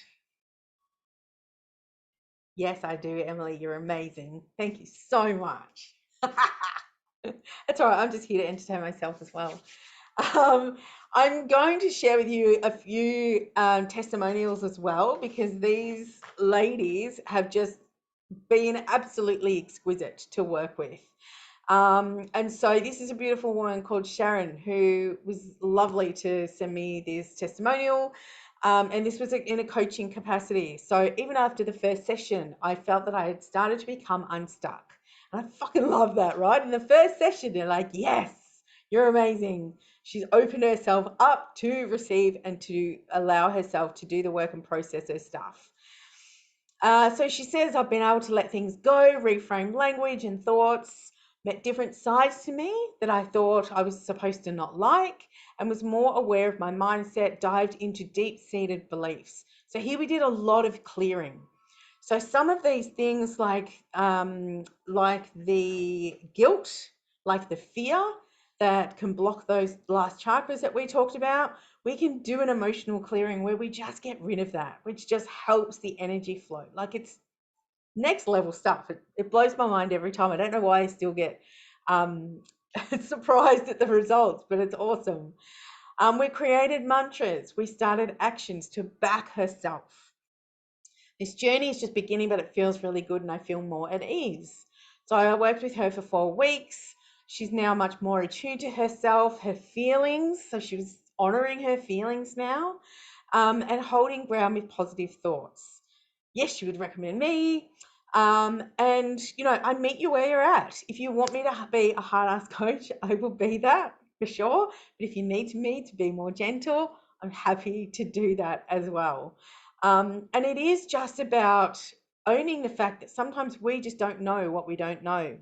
Yes, I do, Emily. You're amazing. Thank you so much. That's all right. I'm just here to entertain myself as well. Um, I'm going to share with you a few testimonials as well, because these ladies have just been absolutely exquisite to work with. And so this is a beautiful woman called Sharon, who was lovely to send me this testimonial. And this was in a coaching capacity. So even after the first session, I felt that I had started to become unstuck. And I fucking love that, right? In the first session, they're like, yes, you're amazing. She's opened herself up to receive and to allow herself to do the work and process her stuff. So she says, I've been able to let things go, reframe language and thoughts, met different sides to me that I thought I was supposed to not like, and was more aware of my mindset, dived into deep-seated beliefs. So here we did a lot of clearing. So some of these things like the guilt, like the fear that can block those last chakras that we talked about, we can do an emotional clearing where we just get rid of that, which just helps the energy flow. Like, it's next level stuff. It blows my mind every time. I don't know why I still get surprised at the results, but it's awesome. We created mantras. We started actions to back herself. This journey is just beginning, but it feels really good and I feel more at ease. So I worked with her for 4 weeks. She's now much more attuned to herself, her feelings. So she was honoring her feelings now, and holding ground with positive thoughts. Yes, she would recommend me. And, I meet you where you're at. If you want me to be a hard ass coach, I will be that for sure. But if you need me to be more gentle, I'm happy to do that as well. And it is just about owning the fact that sometimes we just don't know what we don't know.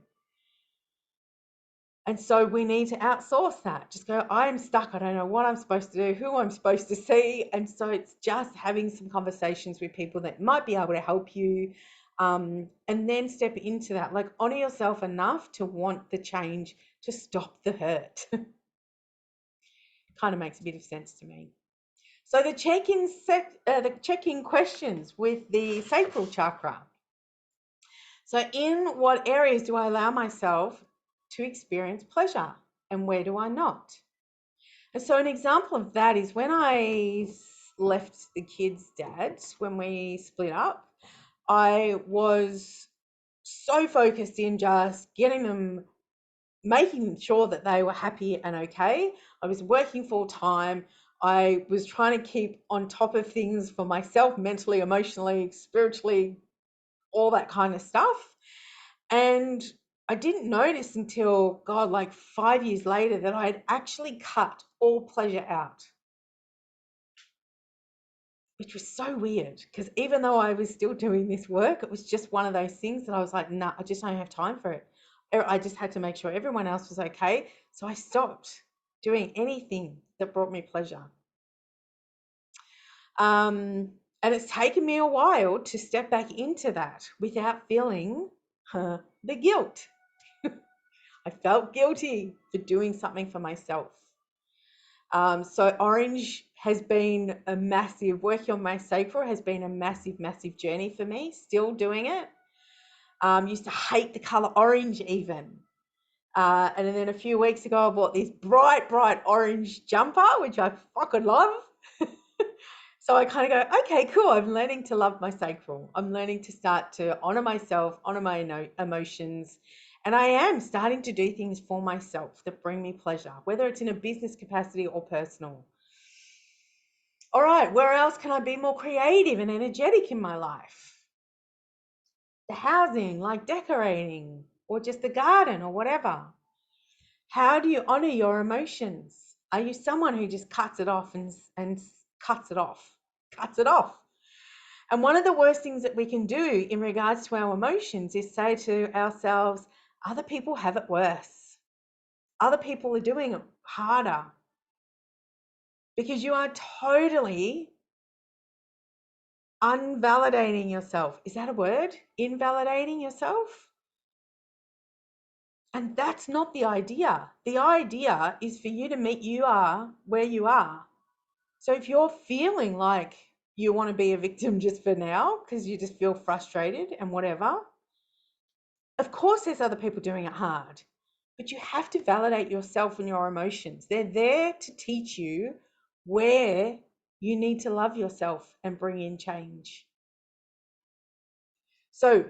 And so we need to outsource that. Just go, I am stuck. I don't know what I'm supposed to do, who I'm supposed to see. And so it's just having some conversations with people that might be able to help you. And then step into that. Like, honor yourself enough to want the change to stop the hurt. Kind of makes a bit of sense to me. So the check-in questions with the sacral chakra. So in what areas do I allow myself to experience pleasure, and where do I not? And so an example of that is when I left the kids' dad, when we split up, I was so focused in just getting them, making sure that they were happy and okay. I was working full time. I was trying to keep on top of things for myself, mentally, emotionally, spiritually, all that kind of stuff. And I didn't notice until, God, like 5 years later, that I had actually cut all pleasure out. which was so weird because even though I was still doing this work, it was just one of those things that I was like, nah, I just don't have time for it. I just had to make sure everyone else was okay. So I stopped doing anything that brought me pleasure. And it's taken me a while to step back into that without feeling the guilt. I felt guilty for doing something for myself. So orange has been a massive, working on my sacral has been a massive, massive journey for me, still doing it. Used to hate the color orange even. And then a few weeks ago, I bought this bright, bright orange jumper, which I fucking love. So I kind of go, okay, cool. I'm learning to love my sacral. I'm learning to start to honor myself, honor my emotions. And I am starting to do things for myself that bring me pleasure, whether it's in a business capacity or personal. All right, where else can I be more creative and energetic in my life? The housing, like decorating, or just the garden or whatever. How do you honor your emotions? Are you someone who just cuts it off and cuts it off? Cuts it off. And one of the worst things that we can do in regards to our emotions is say to ourselves, other people have it worse. Other people are doing it harder. Because you are totally unvalidating yourself. Is that a word? Invalidating yourself? And that's not the idea. The idea is for you to meet you are where you are. So if you're feeling like you want to be a victim just for now because you just feel frustrated and whatever, of course there's other people doing it hard, but you have to validate yourself and your emotions. They're there to teach you where you need to love yourself and bring in change. So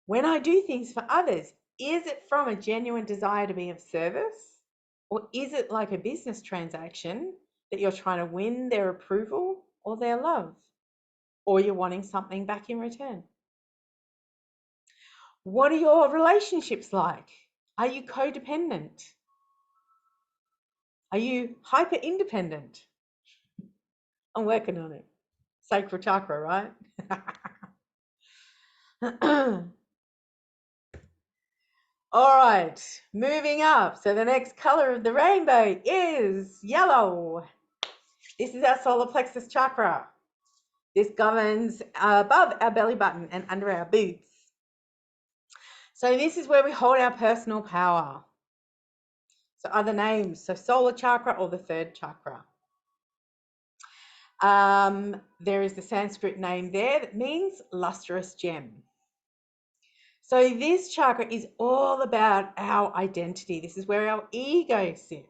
when I do things for others, is it from a genuine desire to be of service? Or is it like a business transaction that you're trying to win their approval or their love? Or you're wanting something back in return? What are your relationships like? Are you codependent? Are you hyper independent? I'm working on it. Sacral chakra, right? All right, moving up. So the next color of the rainbow is yellow. This is our solar plexus chakra. This governs above our belly button and under our boots. So this is where we hold our personal power. So other names, so solar chakra or the third chakra. There is the Sanskrit name there that means lustrous gem. So this chakra is all about our identity. This is where our ego sits.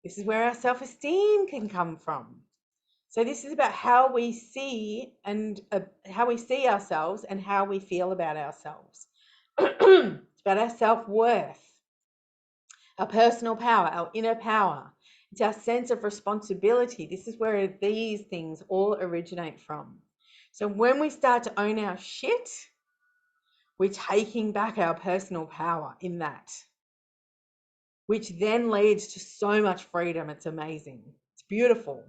This is where our self-esteem can come from. So this is about how we see and how we see ourselves and how we feel about ourselves. It's about our self-worth, our personal power, our inner power. It's our sense of responsibility. This is where these things all originate from. So when we start to own our shit, we're taking back our personal power in that, which then leads to so much freedom. It's amazing. It's beautiful.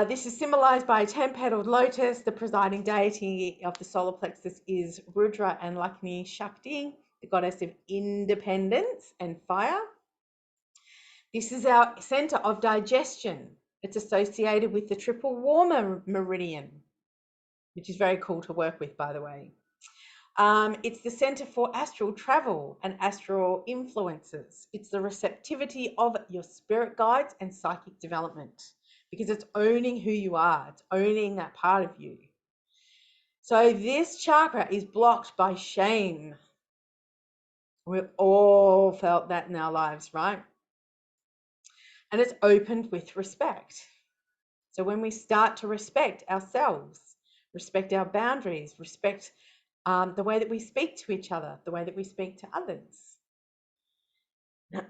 This is symbolized by a 10-petaled lotus. The presiding deity of the solar plexus is Rudra and Lakshmi Shakti, the goddess of independence and fire. This is our center of digestion. It's associated with the triple warmer meridian, which is very cool to work with, by the way. It's the center for astral travel and astral influences. It's the receptivity of your spirit guides and psychic development, because it's owning who you are. It's owning that part of you. So this chakra is blocked by shame. We've all felt that in our lives, right? And it's opened with respect. So when we start to respect ourselves, respect our boundaries, respect the way that we speak to each other, the way that we speak to others.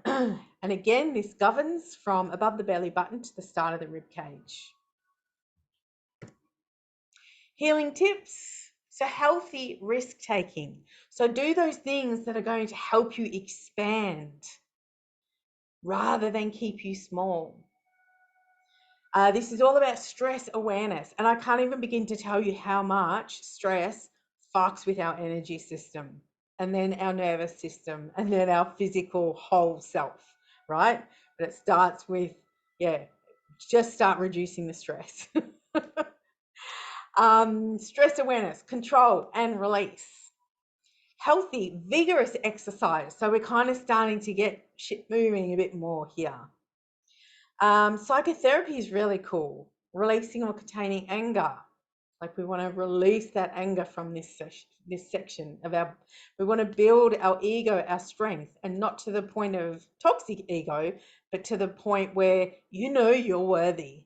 And again, this governs from above the belly button to the start of the rib cage. Healing tips. So healthy risk taking. So do those things that are going to help you expand rather than keep you small. This is all about stress awareness. And I can't even begin to tell you how much stress fucks with our energy system and then our nervous system and then our physical whole self, right? But it starts with, just start reducing the stress. Stress awareness, control and release. Healthy, vigorous exercise. So we're kind of starting to get shit moving a bit more here. Psychotherapy is really cool. Releasing or containing anger. Like we want to release that anger from this section of our, we want to build our ego, our strength, and not to the point of toxic ego, but to the point where you know you're worthy.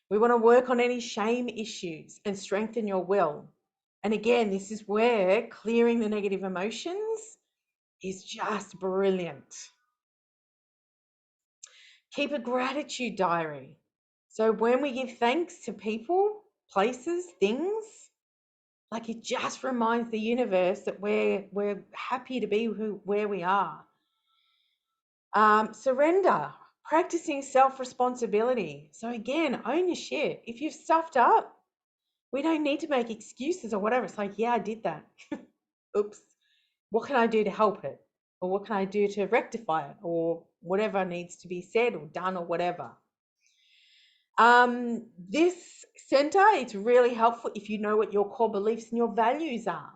We want to work on any shame issues and strengthen your will. And again, this is where clearing the negative emotions is just brilliant. Keep a gratitude diary. So when we give thanks to people, places, things, like it just reminds the universe that we're happy to be where we are. Surrender, practicing self-responsibility. So again, own your shit. If you've stuffed up, we don't need to make excuses or whatever. It's like, yeah, I did that. Oops. What can I do to help it? Or what can I do to rectify it? Or whatever needs to be said or done or whatever. This center, it's really helpful if you know what your core beliefs and your values are,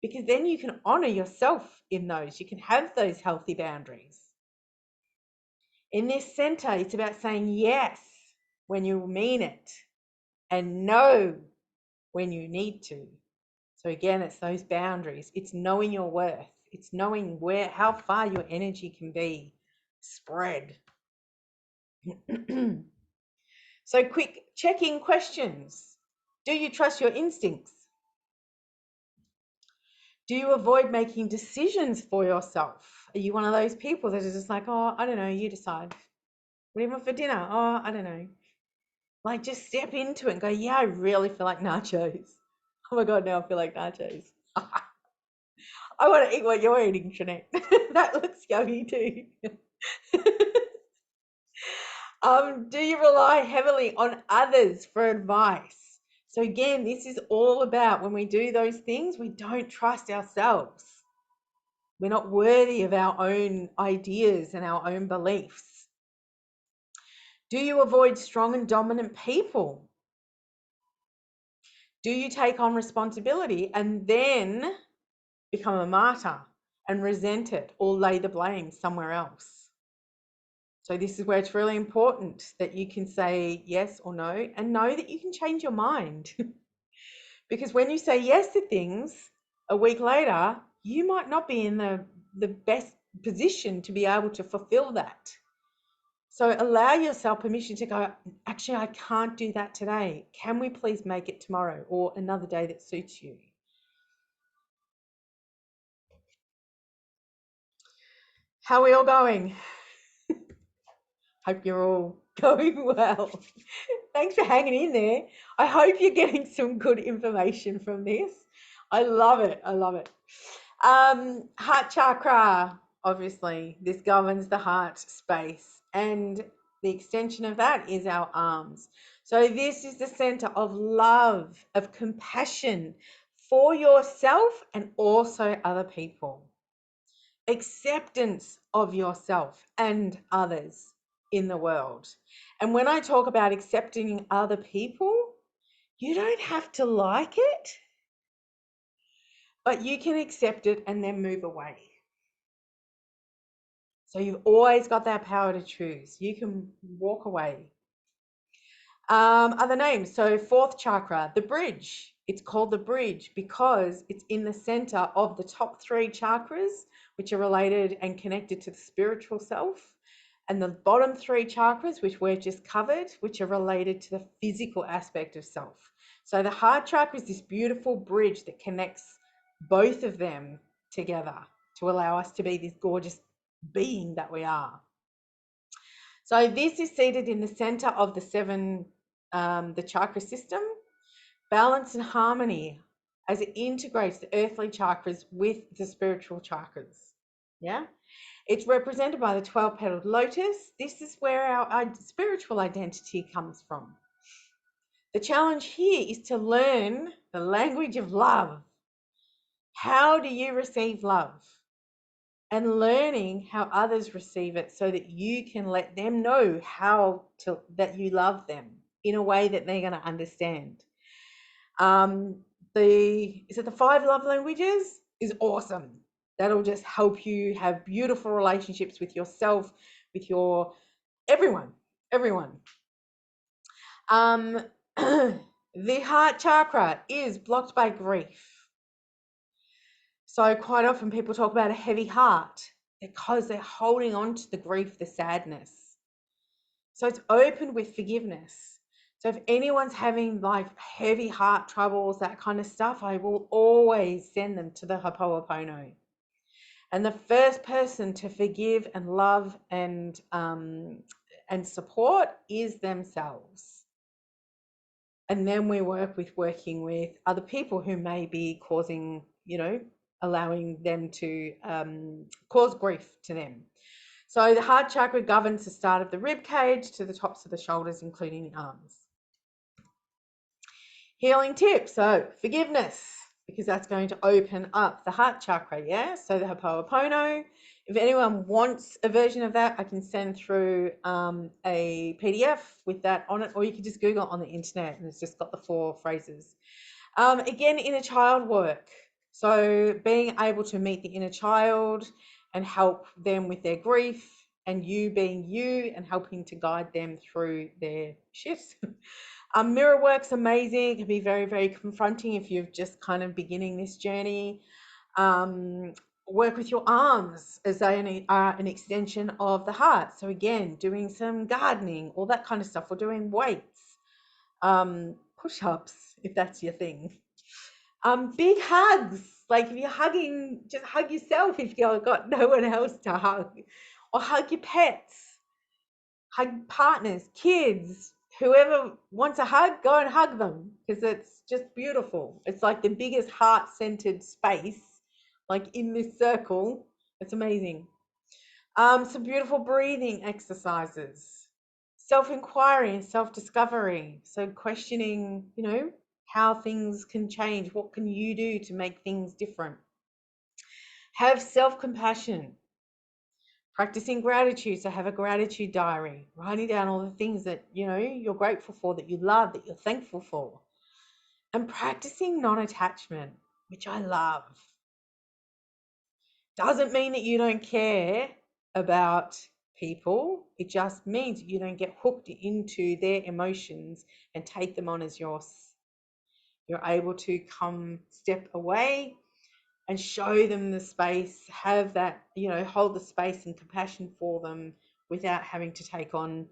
because then you can honor yourself in those. You can have those healthy boundaries. In this center, it's about saying yes when you mean it and no when you need to. So again, it's those boundaries. It's knowing your worth. It's knowing how far your energy can be spread. So quick check-in questions. Do you trust your instincts? Do you avoid making decisions for yourself? Are you one of those people that are just like, oh, I don't know, you decide. What do you want for dinner? Oh, I don't know. Like just step into it and go, yeah, I really feel like nachos. Oh my God, now I feel like nachos. I want to eat what you're eating, Jeanette. That looks yummy too. Do you rely heavily on others for advice? So again, this is all about when we do those things, we don't trust ourselves. We're not worthy of our own ideas and our own beliefs. Do you avoid strong and dominant people? Do you take on responsibility and then become a martyr and resent it or lay the blame somewhere else? So this is where it's really important that you can say yes or no, and know that you can change your mind. Because when you say yes to things, a week later, you might not be in the best position to be able to fulfill that. So allow yourself permission to go, actually, I can't do that today. Can we please make it tomorrow or another day that suits you? How are we all going? Hope you're all going well. Thanks for hanging in there. I hope you're getting some good information from this. I love it. I love it. Heart chakra, obviously, this governs the heart space, and the extension of that is our arms. So this is the center of love, of compassion for yourself and also other people. Acceptance of yourself and others in the world. And when I talk about accepting other people, you don't have to like it, but you can accept it and then move away. So you've always got that power to choose. You can walk away. Other names. So fourth chakra, the bridge. It's called the bridge because it's in the center of the top three chakras, which are related and connected to the spiritual self. And the bottom three chakras, which we've just covered, which are related to the physical aspect of self. So the heart chakra is this beautiful bridge that connects both of them together to allow us to be this gorgeous being that we are. So this is seated in the center of the the chakra system, balance and harmony as it integrates the earthly chakras with the spiritual chakras. Yeah. It's represented by the 12-petaled lotus. This is where our spiritual identity comes from. The challenge here is to learn the language of love. How do you receive love? And learning how others receive it so that you can let them know that you love them in a way that they're going to understand. The 5 love languages is awesome. That'll just help you have beautiful relationships with yourself, with your everyone. The heart chakra is blocked by grief. So quite often people talk about a heavy heart because they're holding on to the grief, the sadness. So it's open with forgiveness. So if anyone's having like heavy heart troubles, that kind of stuff, I will always send them to the Ho'oponopono. And the first person to forgive and love and support is themselves. And then we working with other people who may be causing, allowing them to cause grief to them. So the heart chakra governs the start of the rib cage to the tops of the shoulders, including the arms. Healing tip, so forgiveness, because that's going to open up the heart chakra, yeah? So the Ho'oponopono. If anyone wants a version of that, I can send through a PDF with that on it, or you can just Google it on the internet and it's just got the 4 phrases. Again, inner child work. So being able to meet the inner child and help them with their grief, and you being you and helping to guide them through their shifts. Mirror work's amazing. It can be very, very confronting if you're just kind of beginning this journey. Work with your arms as they are an extension of the heart. So again, doing some gardening, all that kind of stuff, or doing weights, push-ups, if that's your thing. Big hugs. Like if you're hugging, just hug yourself if you've got no one else to hug. Or hug your pets. Hug partners, kids, whoever wants a hug, go and hug them, because it's just beautiful. It's like the biggest heart-centered space, like in this circle. It's amazing. Some beautiful breathing exercises, self-inquiry and self-discovery. So questioning, how things can change. What can you do to make things different? Have self-compassion. Practicing gratitude, so have a gratitude diary, writing down all the things that you're grateful for, that you love, that you're thankful for. And practicing non-attachment, which I love. Doesn't mean that you don't care about people. It just means you don't get hooked into their emotions and take them on as yours. You're able to step away and show them the space, have that, hold the space and compassion for them without having to take on,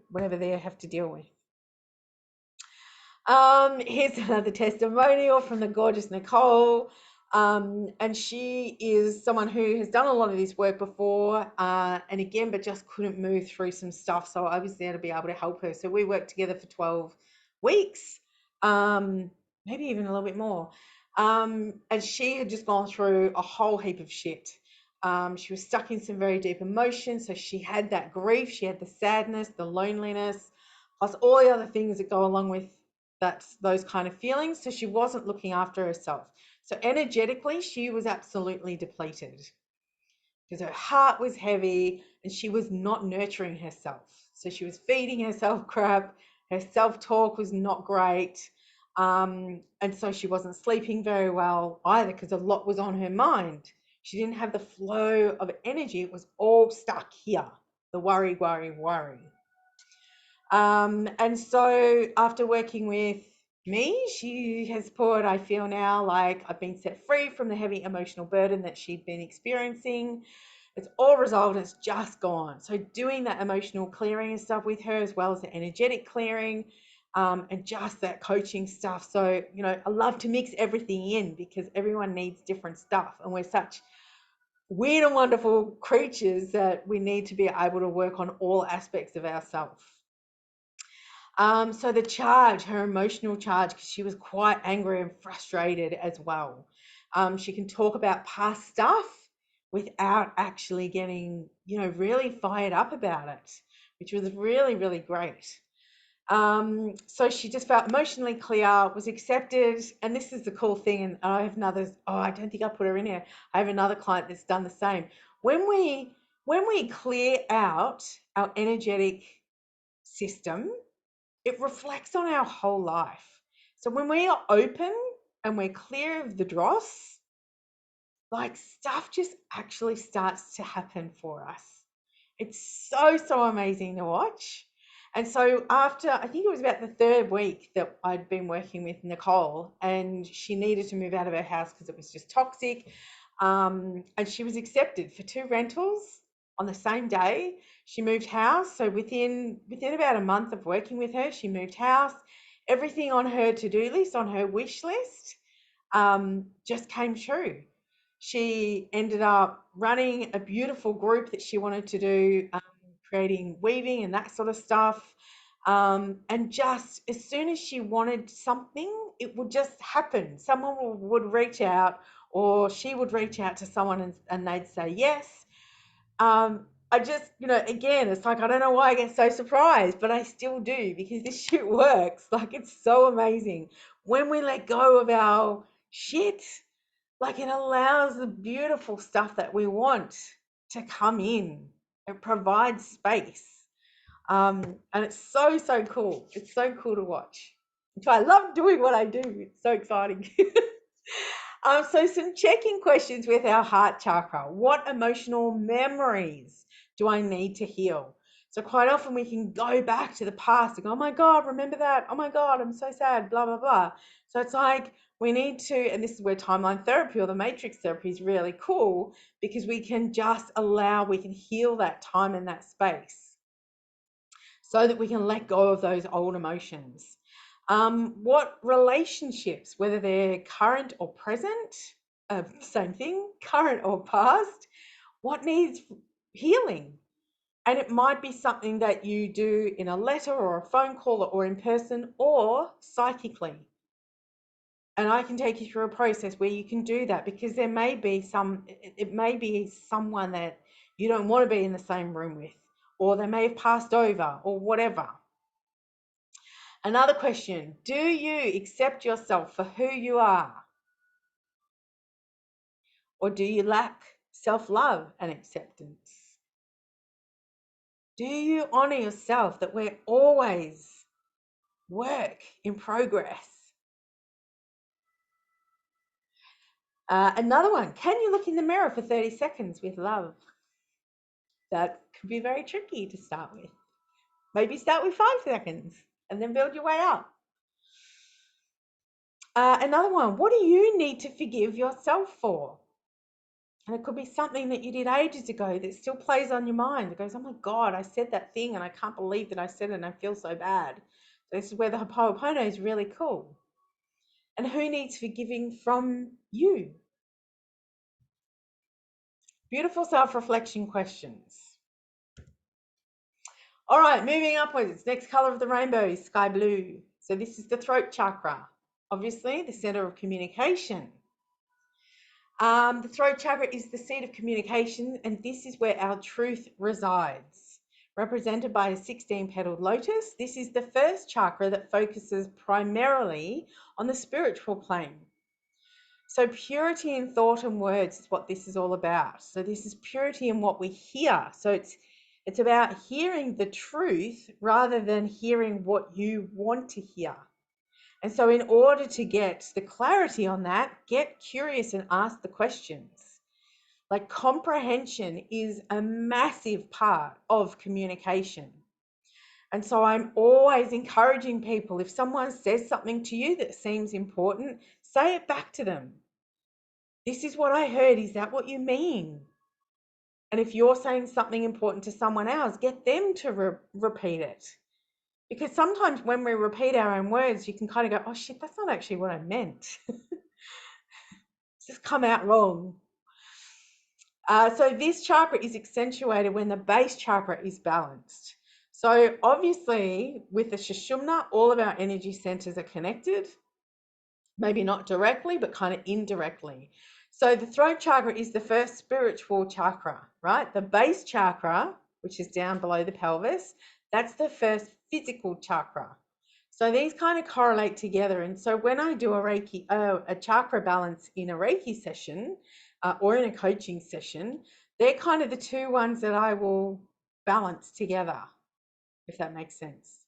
whatever they have to deal with. Here's another testimonial from the gorgeous Nicole. And she is someone who has done a lot of this work before, and again, but just couldn't move through some stuff. So I was there to be able to help her. So we worked together for 12 weeks, maybe even a little bit more. And she had just gone through a whole heap of shit. She was stuck in some very deep emotions. So she had that grief, she had the sadness, the loneliness, plus all the other things that go along with those kind of feelings. So she wasn't looking after herself. So energetically, she was absolutely depleted because her heart was heavy and she was not nurturing herself. So she was feeding herself crap. Her self-talk was not great. And so she wasn't sleeping very well either because a lot was on her mind. She didn't have the flow of energy. It was all stuck here. The worry. And so after working with me, she has put, I feel now like I've been set free from the heavy emotional burden that she'd been experiencing. It's all resolved. It's just gone. So doing that emotional clearing and stuff with her, as well as the energetic clearing, and just that coaching stuff. So, I love to mix everything in because everyone needs different stuff. And we're such weird and wonderful creatures that we need to be able to work on all aspects of ourselves. So the charge, her emotional charge, because she was quite angry and frustrated as well. She can talk about past stuff without actually getting, really fired up about it, which was really, really great. So she just felt emotionally clear, was accepted. And this is the cool thing. And I have another, oh, I don't think I put her in here. I have another client that's done the same. When we clear out our energetic system, it reflects on our whole life. So when we are open and we're clear of the dross, like stuff just actually starts to happen for us. It's so, so amazing to watch. And so after, I think it was about the third week that I'd been working with Nicole, and she needed to move out of her house because it was just toxic. And she was accepted for 2 rentals on the same day. She moved house. So within about a month of working with her, she moved house. Everything on her to-do list, on her wish list, just came true. She ended up running a beautiful group that she wanted to do, creating weaving and that sort of stuff. And just as soon as she wanted something, it would just happen. Someone would reach out, or she would reach out to someone, and they'd say yes. I just, again, it's like, I don't know why I get so surprised, but I still do, because this shit works. Like, it's so amazing. When we let go of our shit, like, it allows the beautiful stuff that we want to come in. It provides space. And it's so, so cool. It's so cool to watch. So I love doing what I do. It's so exciting. So some check-in questions with our heart chakra. What emotional memories do I need to heal? So quite often we can go back to the past and go, oh my God, remember that? Oh my God, I'm so sad, blah, blah, blah. So it's like we need to, and this is where timeline therapy or the matrix therapy is really cool, because we can just we can heal that time and that space so that we can let go of those old emotions. What relationships, whether they're current or present, same thing, current or past, what needs healing? And it might be something that you do in a letter or a phone call or in person or psychically. And I can take you through a process where you can do that, because there may be it may be someone that you don't want to be in the same room with, or they may have passed over or whatever. Another question, do you accept yourself for who you are? Or do you lack self-love and acceptance? Do you honor yourself, that we're always work in progress? Another one, can you look in the mirror for 30 seconds with love? That could be very tricky to start with. Maybe start with 5 seconds and then build your way up. Another one, what do you need to forgive yourself for? And it could be something that you did ages ago that still plays on your mind. It goes, oh my God, I said that thing and I can't believe that I said it and I feel so bad. So this is where the Ho'oponopono is really cool. And who needs forgiving from you? Beautiful self-reflection questions. All right, moving upwards. Next color of the rainbow is sky blue. So this is the throat chakra, obviously the center of communication. The throat chakra is the seat of communication, and this is where our truth resides. Represented by a 16-petaled lotus, this is the first chakra that focuses primarily on the spiritual plane. So purity in thought and words is what this is all about. So this is purity in what we hear. So it's about hearing the truth rather than hearing what you want to hear. And so in order to get the clarity on that, get curious and ask the questions. Like, comprehension is a massive part of communication. And so I'm always encouraging people, if someone says something to you that seems important, say it back to them. This is what I heard. Is that what you mean? And if you're saying something important to someone else, get them to repeat it. Because sometimes when we repeat our own words, you can kind of go, oh shit, that's not actually what I meant. It's just come out wrong. So this chakra is accentuated when the base chakra is balanced. So obviously with the Sushumna, all of our energy centers are connected. Maybe not directly, but kind of indirectly. So the throat chakra is the first spiritual chakra, right? The base chakra, which is down below the pelvis, that's the first physical chakra. So these kind of correlate together. And so when I do a chakra balance in a Reiki session or in a coaching session, they're kind of the two ones that I will balance together, if that makes sense.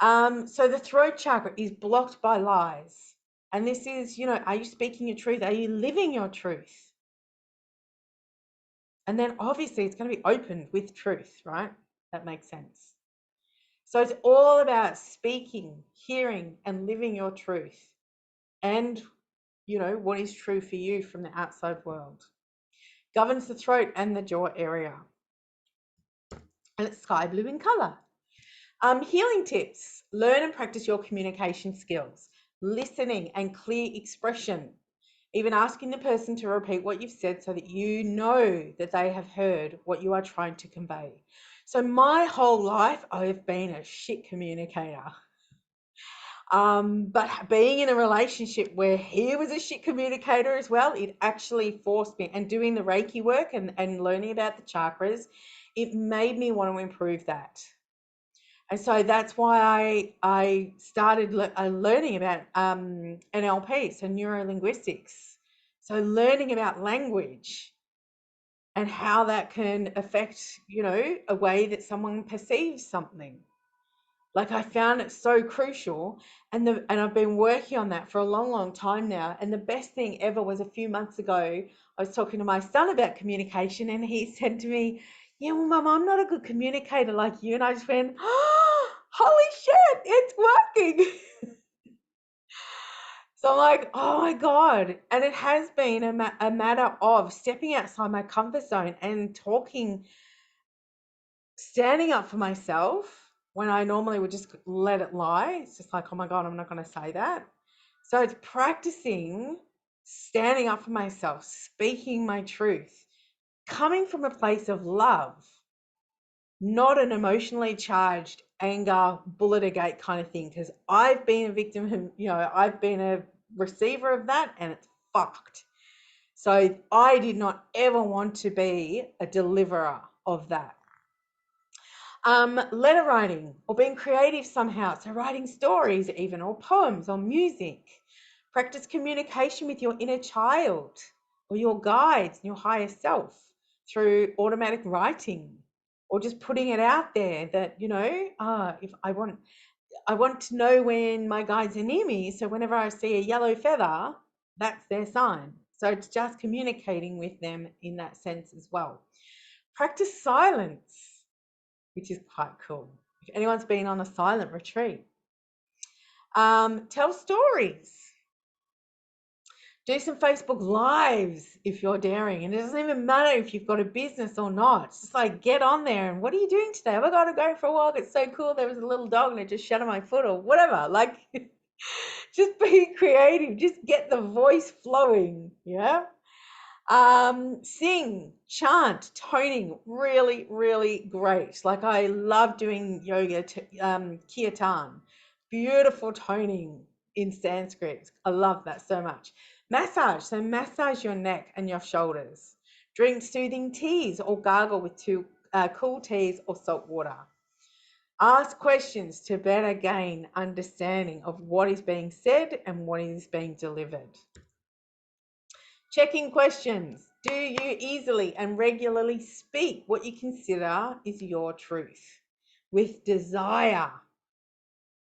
So the throat chakra is blocked by lies. And this is, are you speaking your truth? Are you living your truth? And then obviously it's going to be opened with truth, right? That makes sense. So it's all about speaking, hearing, and living your truth and, what is true for you from the outside world. Governs the throat and the jaw area. And it's sky blue in color. Healing tips. Learn and practice your communication skills. Listening and clear expression. Even asking the person to repeat what you've said so that you know that they have heard what you are trying to convey. So my whole life, I have been a shit communicator. But being in a relationship where he was a shit communicator as well, it actually forced me, and doing the Reiki work and learning about the chakras, it made me want to improve that. And so that's why I started learning about NLP, so neuro-linguistics. So learning about language and how that can affect, a way that someone perceives something. Like I found it so crucial, and I've been working on that for a long, long time now. And the best thing ever was a few months ago, I was talking to my son about communication, and he said to me, "Yeah, well, Mum, I'm not a good communicator like you." And I just went, "Oh, holy shit, it's working!" So I'm like, "Oh my God!" And it has been a matter of stepping outside my comfort zone and standing up for myself when I normally would just let it lie. It's just like, oh my God, I'm not going to say that. So it's practicing standing up for myself, speaking my truth, coming from a place of love, not an emotionally charged anger, bullet a gate kind of thing. Because I've been a victim, I've been a receiver of that, and it's fucked. So I did not ever want to be a deliverer of that. Letter writing or being creative somehow. So writing stories even, or poems, or music. Practice communication with your inner child or your guides and your higher self through automatic writing, or just putting it out there that, if I want to know when my guides are near me. So whenever I see a yellow feather, that's their sign. So it's just communicating with them in that sense as well. Practice silence, which is quite cool. If anyone's been on a silent retreat, tell stories. Do some Facebook Lives if you're daring. And it doesn't even matter if you've got a business or not. It's just like, get on there and what are you doing today? I got to go for a walk. It's so cool. There was a little dog and it just shat on my foot or whatever. Like, just be creative. Just get the voice flowing. Yeah. Sing, chant, toning, really, really great. Like I love doing yoga, kirtan, beautiful toning in Sanskrit. I love that so much. Massage, so massage your neck and your shoulders. Drink soothing teas or gargle with cool teas or salt water. Ask questions to better gain understanding of what is being said and what is being delivered. Checking questions. Do you easily and regularly speak what you consider is your truth with desire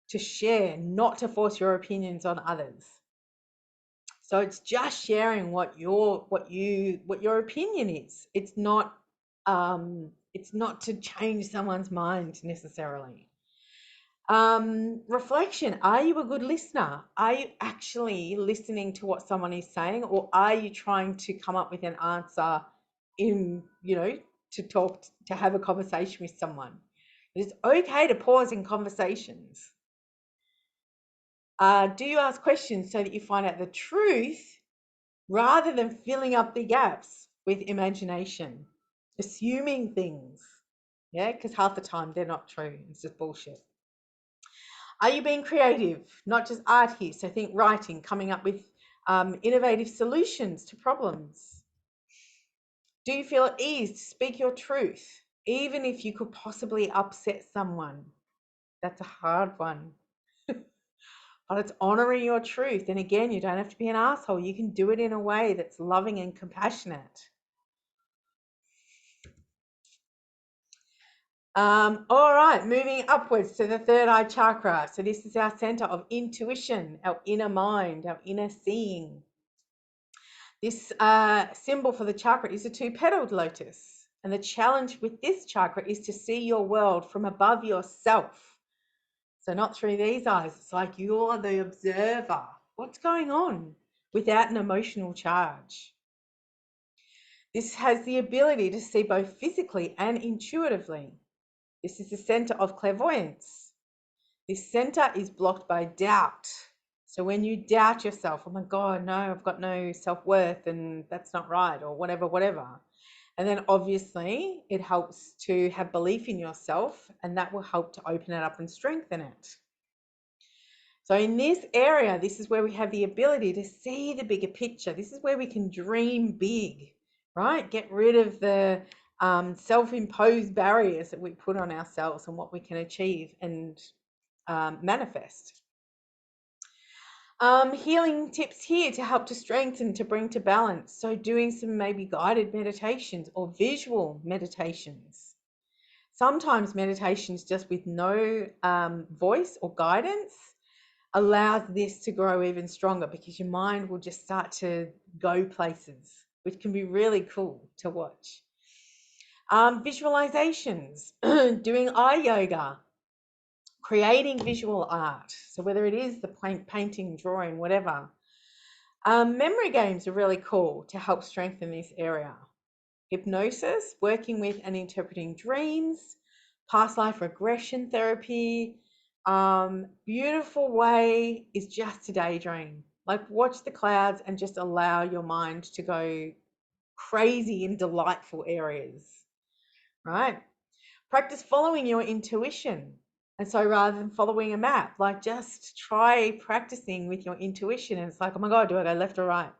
to share, not to force your opinions on others? So it's just sharing what your opinion is. It's not to change someone's mind necessarily. Reflection. Are you a good listener? Are you actually listening to what someone is saying, or are you trying to come up with an answer to have a conversation with someone? It's okay to pause in conversations. Do you ask questions so that you find out the truth rather than filling up the gaps with imagination, assuming things? Yeah, because half the time they're not true. It's just bullshit. Are you being creative? Not just art here. So think writing, coming up with innovative solutions to problems? Do you feel at ease to speak your truth, even if you could possibly upset someone? That's a hard one. But it's honoring your truth. And again, you don't have to be an asshole. You can do it in a way that's loving and compassionate. All right, moving upwards to the third eye chakra. So this is our center of intuition, our inner mind, our inner seeing. This symbol for the chakra is a two-petaled lotus. And the challenge with this chakra is to see your world from above yourself. So not through these eyes. It's like you're the observer. What's going on? Without an emotional charge. This has the ability to see both physically and intuitively. This is the center of clairvoyance. This center is blocked by doubt. So when you doubt yourself, oh my God, no, I've got no self-worth and that's not right, or whatever. And then obviously it helps to have belief in yourself, and that will help to open it up and strengthen it. So in this area, this is where we have the ability to see the bigger picture. This is where we can dream big, right? Get rid of the self-imposed barriers that we put on ourselves and what we can achieve and manifest. Healing tips here to help to strengthen, to bring to balance. So doing some maybe guided meditations or visual meditations. Sometimes meditations just with no voice or guidance allows this to grow even stronger, because your mind will just start to go places, which can be really cool to watch. Visualizations, doing eye yoga, creating visual art. So whether it is the painting, drawing, whatever. Memory games are really cool to help strengthen this area. Hypnosis, working with and interpreting dreams, past life regression therapy. Beautiful way is just to daydream. Like watch the clouds and just allow your mind to go crazy in delightful areas, right? Practice following your intuition. And so rather than following a map, like just try practicing with your intuition. And it's like, oh my God, do I go left or right?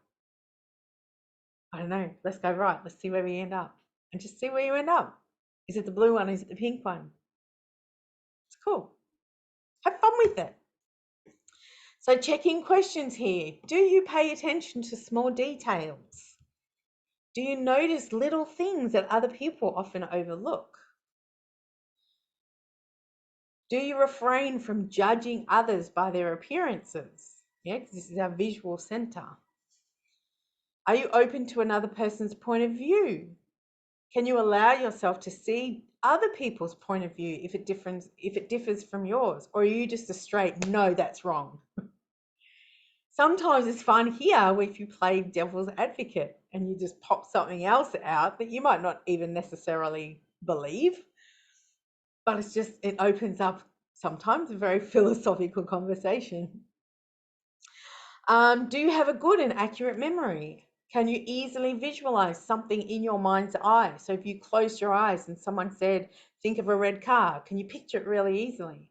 I don't know. Let's go right. Let's see where we end up. And just see where you end up. Is it the blue one? Is it the pink one? It's cool. Have fun with it. So checking questions here. Do you pay attention to small details? Do you notice little things that other people often overlook? Do you refrain from judging others by their appearances? Yeah, because this is our visual center. Are you open to another person's point of view? Can you allow yourself to see other people's point of view if it differs from yours? Or are you just a straight, no, that's wrong? Sometimes it's fun here if you play devil's advocate and you just pop something else out that you might not even necessarily believe, but it opens up sometimes a very philosophical conversation. Do you have a good and accurate memory? Can you easily visualize something in your mind's eye? So if you closed your eyes and someone said, think of a red car, can you picture it really easily?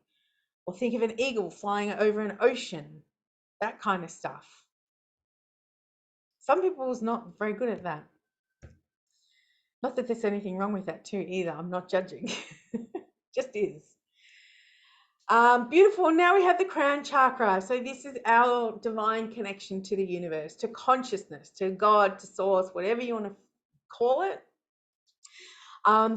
Or think of an eagle flying over an ocean, that kind of stuff. Some people is not very good at that. Not that there's anything wrong with that too either. I'm not judging. Just is. Beautiful. Now we have the crown chakra. So this is our divine connection to the universe, to consciousness, to God, to source, whatever you want to call it.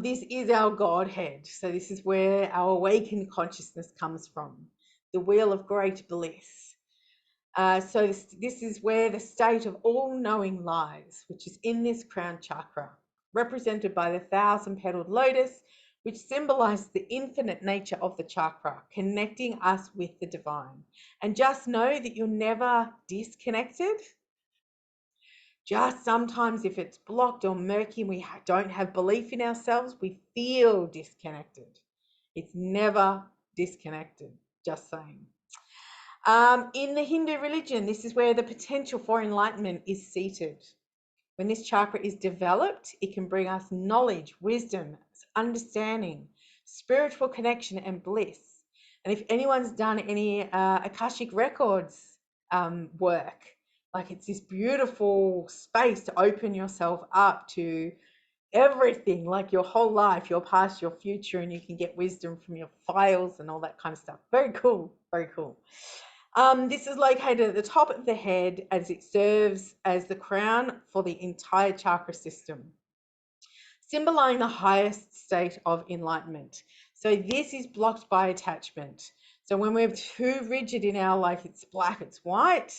This is our Godhead. So this is where our awakened consciousness comes from, the wheel of great bliss. So this is where the state of all-knowing lies, which is in this crown chakra, represented by the 1,000-petaled lotus, which symbolizes the infinite nature of the chakra, connecting us with the divine. And just know that you're never disconnected. Just sometimes if it's blocked or murky and we don't have belief in ourselves, we feel disconnected. It's never disconnected, just saying. In the Hindu religion, this is where the potential for enlightenment is seated. When this chakra is developed, it can bring us knowledge, wisdom, understanding, spiritual connection, and bliss. And if anyone's done any Akashic Records work, Like it's this beautiful space to open yourself up to everything, like your whole life, your past, your future, and you can get wisdom from your files and all that kind of stuff. Very cool, very cool. This is located at the top of the head as it serves as the crown for the entire chakra system, symbolizing the highest state of enlightenment. So this is blocked by attachment. So when we're too rigid in our, like it's black, it's white,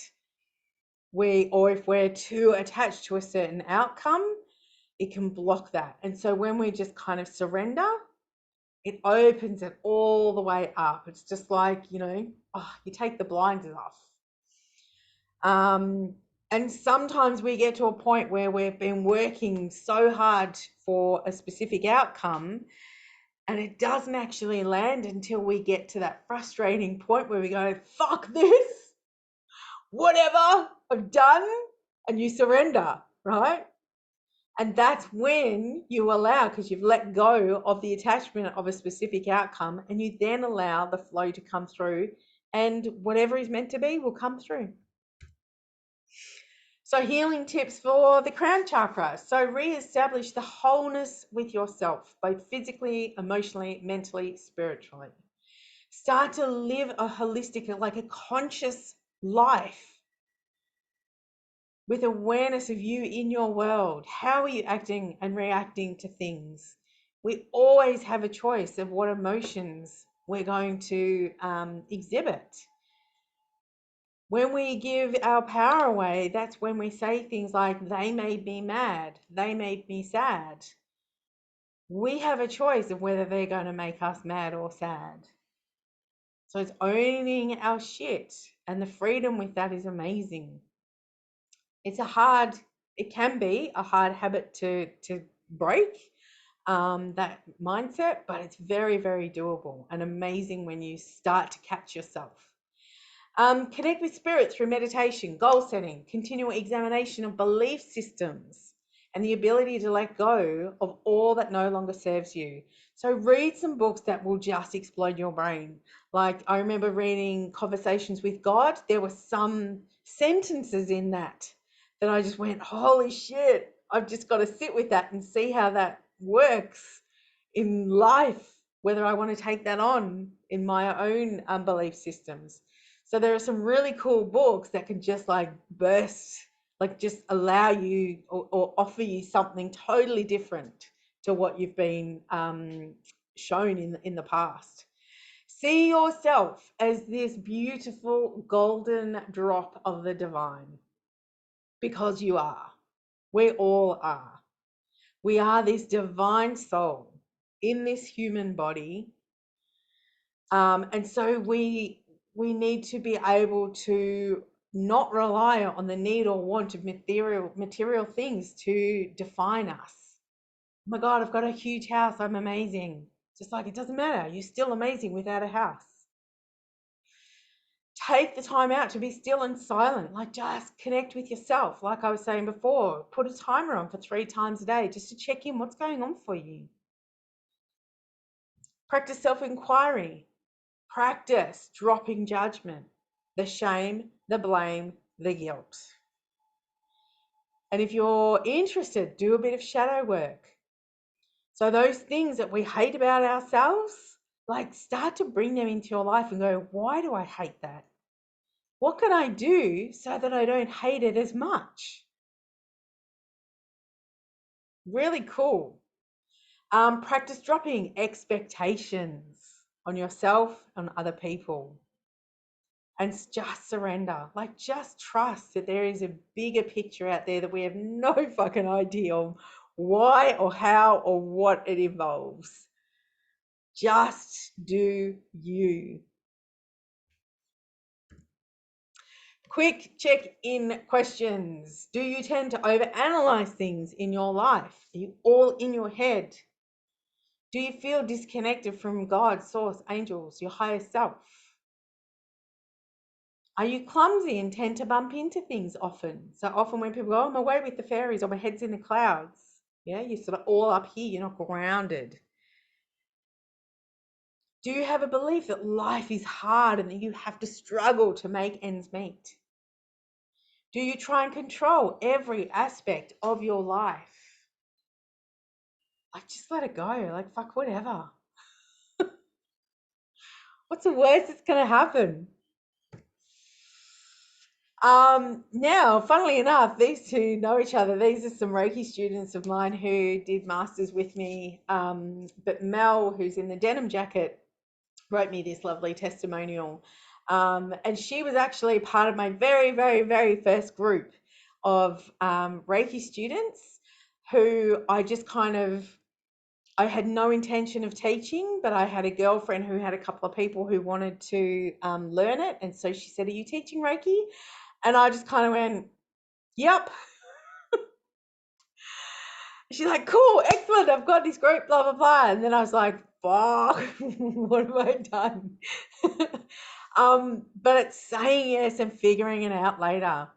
or if we're too attached to a certain outcome, it can block that. And so when we just kind of surrender, it opens it all the way up. It's just like, you take the blinders off. And sometimes we get to a point where we've been working so hard for a specific outcome and it doesn't actually land until we get to that frustrating point where we go, fuck this, whatever, I've done, and you surrender, right? And that's when you allow, because you've let go of the attachment of a specific outcome, and you then allow the flow to come through, and whatever is meant to be will come through. So healing tips for the crown chakra. So re-establish the wholeness with yourself, both physically, emotionally, mentally, spiritually. Start to live a holistic, like a conscious life with awareness of you in your world. How are you acting and reacting to things? We always have a choice of what emotions we're going to exhibit. When we give our power away, that's when we say things like, they made me mad, they made me sad. We have a choice of whether they're going to make us mad or sad. So it's owning our shit, and the freedom with that is amazing. It can be a hard habit to break, that mindset, but it's very, very doable and amazing when you start to catch yourself. Connect with spirit through meditation, goal setting, continual examination of belief systems, and the ability to let go of all that no longer serves you. So read some books that will just explode your brain. Like I remember reading Conversations with God. There were some sentences in that I just went, holy shit, I've just got to sit with that and see how that works in life, whether I want to take that on in my own belief systems. So there are some really cool books that can just like burst, like just allow you or offer you something totally different to what you've been shown in the past. See yourself as this beautiful golden drop of the divine, because you are. We all are. We are this divine soul in this human body. And so we need to be able to not rely on the need or want of material things to define us. Oh my God, I've got a huge house, I'm amazing. Just like, it doesn't matter, you're still amazing without a house. Take the time out to be still and silent, like just connect with yourself. Like I was saying before, put a timer on for 3 times a day just to check in what's going on for you. Practice self-inquiry. Practice dropping judgment, the shame, the blame, the guilt. And if you're interested, do a bit of shadow work. So those things that we hate about ourselves, like start to bring them into your life and go, why do I hate that? What can I do so that I don't hate it as much? Really cool. Practice dropping expectations on yourself and other people. And just surrender, like just trust that there is a bigger picture out there that we have no fucking idea of why or how or what it involves. Just do you. Quick check-in questions. Do you tend to overanalyze things in your life? Are you all in your head? Do you feel disconnected from God, source, angels, your higher self? Are you clumsy and tend to bump into things often? So often when people go, oh, I'm away with the fairies or my head's in the clouds. Yeah, you're sort of all up here, you're not grounded. Do you have a belief that life is hard and that you have to struggle to make ends meet? Do you try and control every aspect of your life? Like, just let it go. Like, fuck, whatever. What's the worst that's going to happen? Now, funnily enough, these two know each other. These are some Reiki students of mine who did masters with me. But Mel, who's in the denim jacket, wrote me this lovely testimonial. And she was actually part of my very, very, very first group of Reiki students who I just kind of, I had no intention of teaching, but I had a girlfriend who had a couple of people who wanted to learn it. And so she said, "Are you teaching Reiki?" And I just kind of went, "Yep." She's like, "Cool, excellent. I've got this group, blah, blah, blah." And then I was like, "Fuck, what have I done?" But it's saying yes and figuring it out later.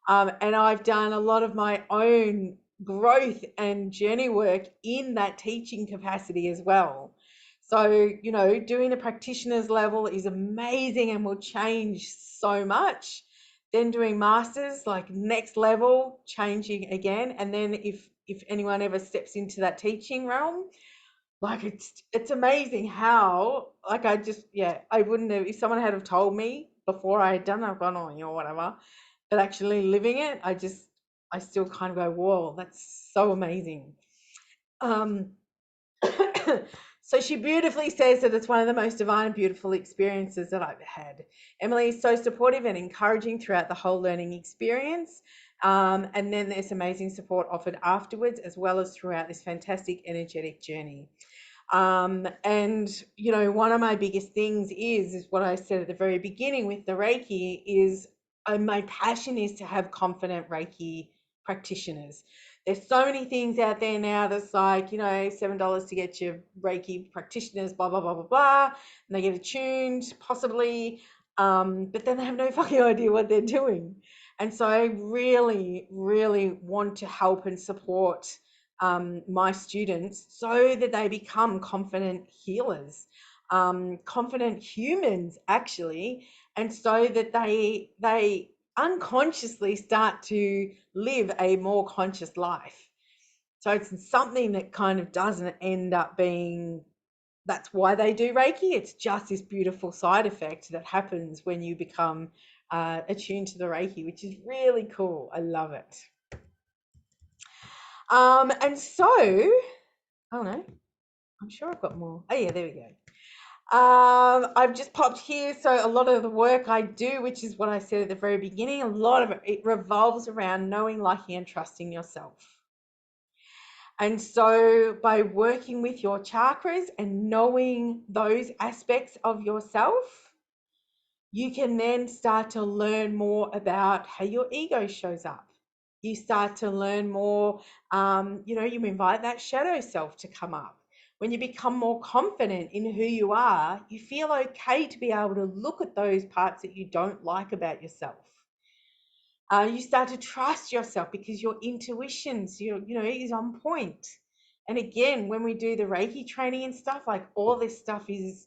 And I've done a lot of my own growth and journey work in that teaching capacity as well. So, you know, doing the practitioner's level is amazing and will change so much. Then doing masters, like next level, changing again. And then if anyone ever steps into that teaching realm, like it's amazing how, like, I just, yeah, I wouldn't have, if someone had have told me before I had done it, I've gone on, you know, whatever. But actually living it, I still kind of go, whoa, that's so amazing. Um, so she beautifully says that it's one of the most divine and beautiful experiences that I've had. Emily is so supportive and encouraging throughout the whole learning experience. And then there's amazing support offered afterwards, as well as throughout this fantastic energetic journey. And, you know, one of my biggest things is what I said at the very beginning with the Reiki is my passion is to have confident Reiki practitioners. There's so many things out there now that's like, you know, $7 to get your Reiki practitioners, blah, blah, blah, blah, blah. And they get attuned, possibly, but then they have no fucking idea what they're doing. And so I really, really want to help and support my students so that they become confident healers, confident humans, actually, and so that they unconsciously start to live a more conscious life. So it's something that kind of doesn't end up being, that's why they do Reiki. It's just this beautiful side effect that happens when you become attuned to the Reiki, which is really cool. I love it. And so, oh no, I'm sure I've got more. Oh yeah, there we go. I've just popped here. So a lot of the work I do, which is what I said at the very beginning, a lot of it revolves around knowing, liking, and trusting yourself. And so by working with your chakras and knowing those aspects of yourself, you can then start to learn more about how your ego shows up. You start to learn more, you know, you invite that shadow self to come up. When you become more confident in who you are, you feel okay to be able to look at those parts that you don't like about yourself. You start to trust yourself because your intuition, you know, is on point. And again, when we do the Reiki training and stuff, like all this stuff is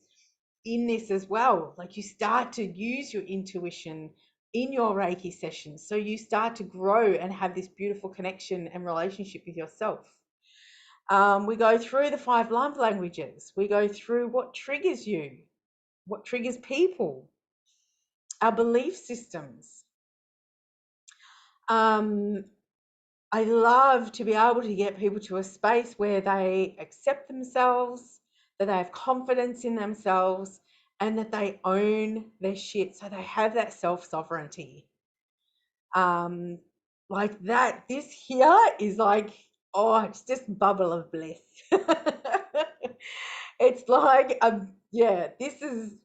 in this as well. Like you start to use your intuition in your Reiki sessions. So you start to grow and have this beautiful connection and relationship with yourself. We go through the 5 love languages. We go through what triggers you, what triggers people, our belief systems. I love to be able to get people to a space where they accept themselves, that they have confidence in themselves, and that they own their shit. So they have that self-sovereignty. Like that, this here is like, oh, it's just bubble of bliss. It's like, yeah, this is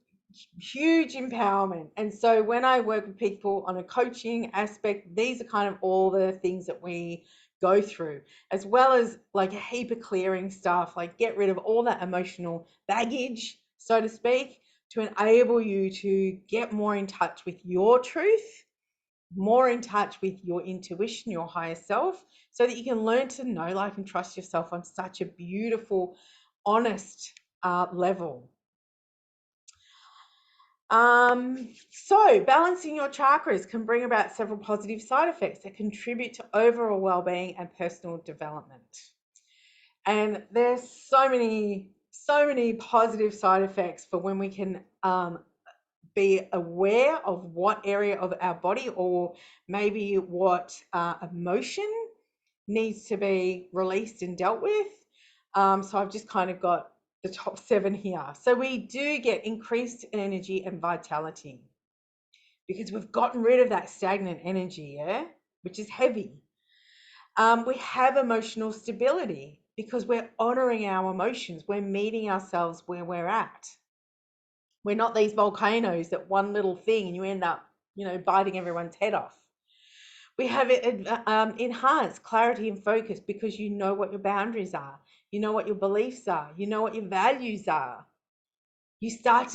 huge empowerment. And so when I work with people on a coaching aspect, these are kind of all the things that we go through, as well as like a heap of clearing stuff, like get rid of all that emotional baggage, so to speak, to enable you to get more in touch with your truth, more in touch with your intuition, your higher self, so that you can learn to know, like, and trust yourself on such a beautiful, honest level. So balancing your chakras can bring about several positive side effects that contribute to overall well-being and personal development. And there's so many positive side effects for when we can be aware of what area of our body or maybe what emotion needs to be released and dealt with. So I've just kind of got the top 7 here. So we do get increased energy and vitality because we've gotten rid of that stagnant energy, yeah, which is heavy. We have emotional stability because we're honoring our emotions. We're meeting ourselves where we're at. We're not these volcanoes that one little thing and you end up, biting everyone's head off. We have enhanced clarity and focus because you know what your boundaries are. You know what your beliefs are. You know what your values are. You start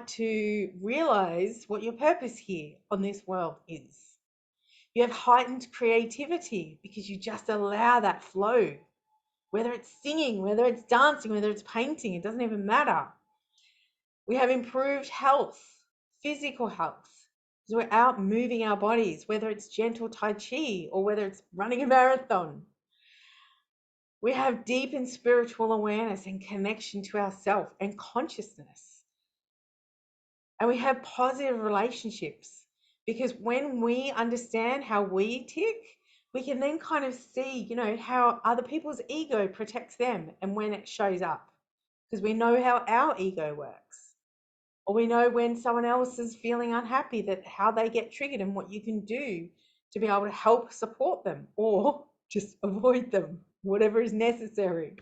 to realize what your purpose here on this world is. You have heightened creativity because you just allow that flow. Whether it's singing, whether it's dancing, whether it's painting, it doesn't even matter. We have improved health, physical health, because we're out moving our bodies, whether it's gentle Tai Chi or whether it's running a marathon. We have deepened spiritual awareness and connection to ourself and consciousness. And we have positive relationships because when we understand how we tick, we can then kind of see, how other people's ego protects them and when it shows up, because we know how our ego works. Or we know when someone else is feeling unhappy, that how they get triggered and what you can do to be able to help support them or just avoid them, whatever is necessary.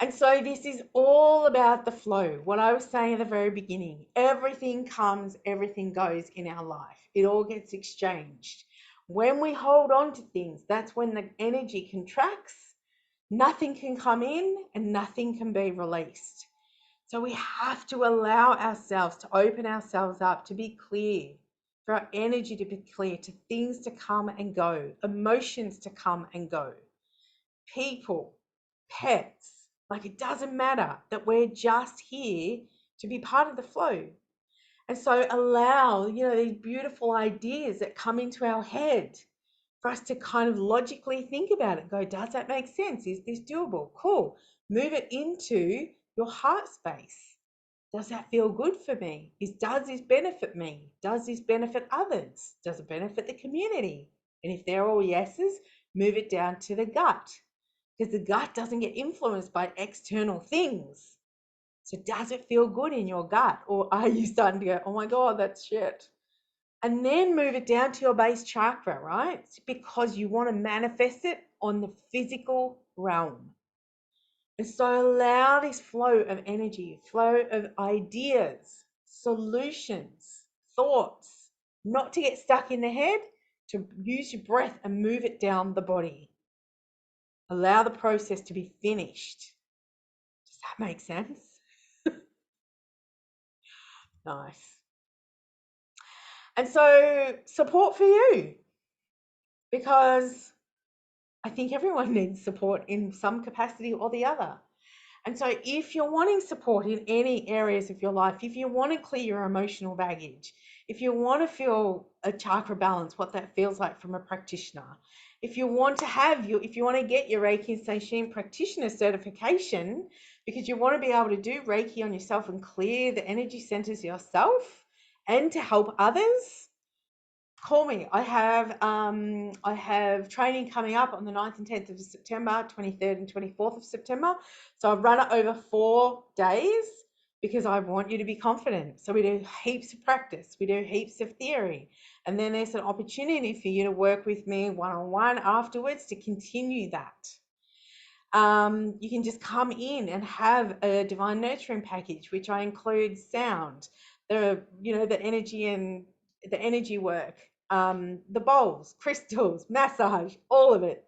And so this is all about the flow. What I was saying at the very beginning, everything comes, everything goes in our life. It all gets exchanged. When we hold on to things, that's when the energy contracts, nothing can come in and nothing can be released. So we have to allow ourselves to open ourselves up, to be clear, for our energy to be clear, to things to come and go, emotions to come and go, people, pets. Like, it doesn't matter, that we're just here to be part of the flow. And so allow, these beautiful ideas that come into our head for us to kind of logically think about it. Go, does that make sense? Is this doable? Cool. Move it into your heart space. Does that feel good for me? Does this benefit me? Does this benefit others? Does it benefit the community? And if they're all yeses, move it down to the gut, because the gut doesn't get influenced by external things. So does it feel good in your gut? Or are you starting to go, oh my God, that's shit? And then move it down to your base chakra, right? It's because you want to manifest it on the physical realm. And so allow this flow of energy, flow of ideas, solutions, thoughts, not to get stuck in the head, to use your breath and move it down the body. Allow the process to be finished. Does that make sense? Nice. And so support for you, because I think everyone needs support in some capacity or the other. And so if you're wanting support in any areas of your life, if you want to clear your emotional baggage, if you want to feel a chakra balance, what that feels like from a practitioner, if you want to get your Reiki and Seishin practitioner certification, because you want to be able to do Reiki on yourself and clear the energy centers yourself and to help others, call me. I have training coming up on the 9th and 10th of September, 23rd and 24th of September. So I run it over 4 days because I want you to be confident. So we do heaps of practice, we do heaps of theory, and then there's an opportunity for you to work with me one-on-one afterwards to continue that. You can just come in and have a divine nurturing package, which I include sound, the energy work, the bowls, crystals, massage, all of it.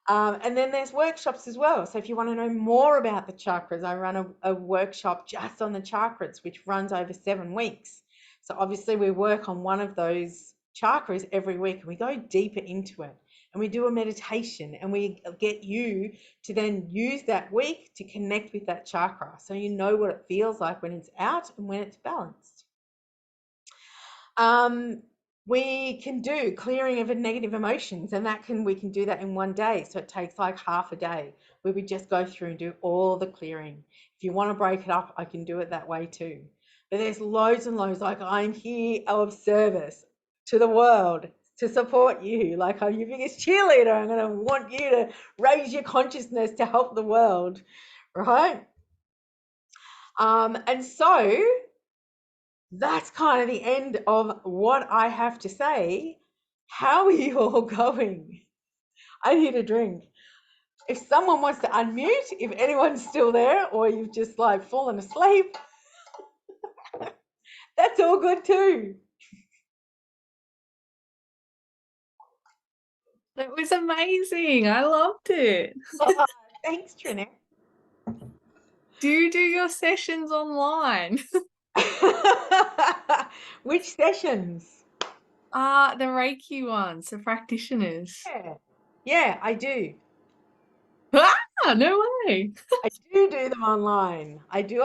And then there's workshops as well. So if you want to know more about the chakras, I run a workshop just on the chakras, which runs over 7 weeks. So obviously we work on one of those chakras every week and we go deeper into it. and we do a meditation, and we get you to then use that week to connect with that chakra, so you know what it feels like when it's out and when it's balanced. We can do clearing of negative emotions, and we can do that in one day. So it takes like half a day where we just go through and do all the clearing. If you want to break it up, I can do it that way too. But there's loads and loads. Like, I'm here of service to the world to support you. Like, I'm your biggest cheerleader. I'm going to want you to raise your consciousness to help the world, right? And so that's kind of the end of what I have to say. How are you all going? I need a drink. If someone wants to unmute, if anyone's still there, or you've just like fallen asleep, that's all good too. That was amazing. I loved it. Oh, thanks, Trinette. Do you do your sessions online? Which sessions? The Reiki ones, the practitioners. Yeah, I do. Ah, no way. I do them online. I do.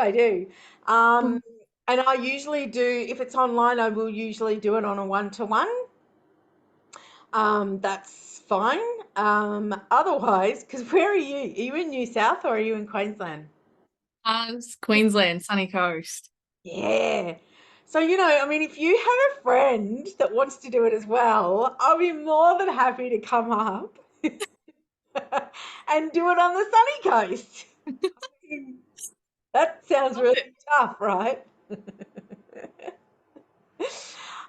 And I usually do, if it's online, I will usually do it on a one-to-one. That's fine. Otherwise, because where are you? Are you in New South or are you in Queensland? It's Queensland, sunny coast. Yeah. So, I mean, if you have a friend that wants to do it as well, I'll be more than happy to come up and do it on the sunny coast. That sounds really tough, right?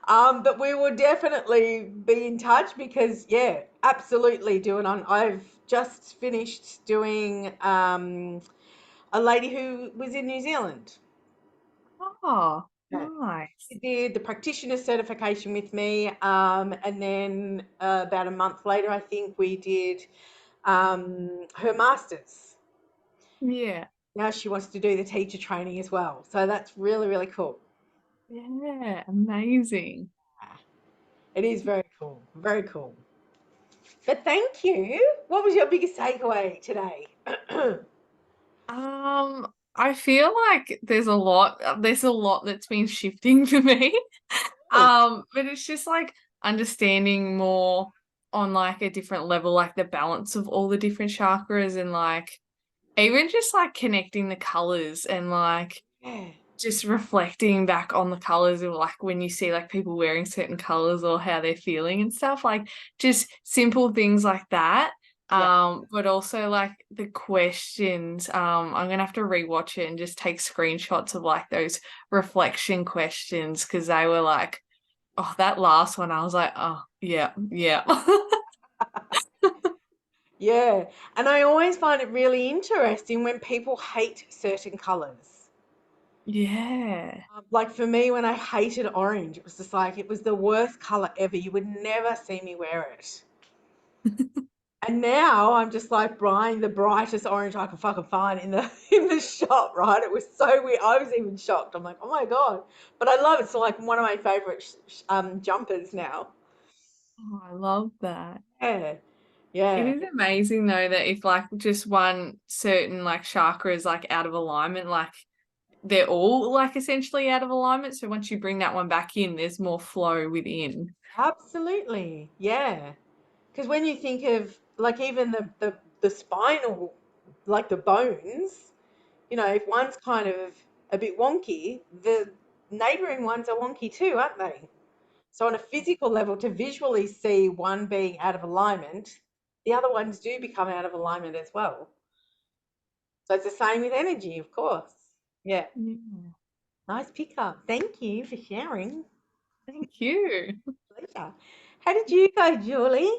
But we will definitely be in touch because, yeah, absolutely do it on. I've just finished doing a lady who was in New Zealand. Oh, Yeah. nice. She did the practitioner certification with me, and then about a month later, I think we did her masters. Yeah. Now she wants to do the teacher training as well. So that's really, really cool. Yeah, amazing. It is very cool. Very cool. But thank you. What was your biggest takeaway today? I feel like there's a lot that's been shifting for me. But it's just like understanding more on like a different level, like the balance of all the different chakras, and like even just like connecting the colors, and like Yeah. just reflecting back on the colors of like when you see like people wearing certain colors or how they're feeling and stuff, like just simple things like that. Yeah. But also like the questions, I'm gonna have to rewatch it and just take screenshots of like those reflection questions, because they were like, oh, that last one, I was like, oh yeah. Yeah. And I always find it really interesting when people hate certain colors. Yeah. Like for me, when I hated orange, it was just like, it was the worst color ever. You would never see me wear it. And now I'm just like buying the brightest orange I can fucking find in the shop, right? It was so weird. I was even shocked. I'm like, oh my God. But I love it. It's like one of my favorite jumpers now. Oh, I love that. Yeah. It Yeah. is amazing though that if like just one certain like chakra is like out of alignment, like they're all like essentially out of alignment. So once you bring that one back in, there's more flow within. Absolutely. Yeah. Because when you think of like even the spinal, like the bones, if one's kind of a bit wonky, the neighboring ones are wonky too, aren't they? So on a physical level, to visually see one being out of alignment, the other ones do become out of alignment as well. So it's the same with energy, of course. Yeah. Yeah. Nice pickup. Thank you for sharing. Thank you. Pleasure. How did you go, Julie?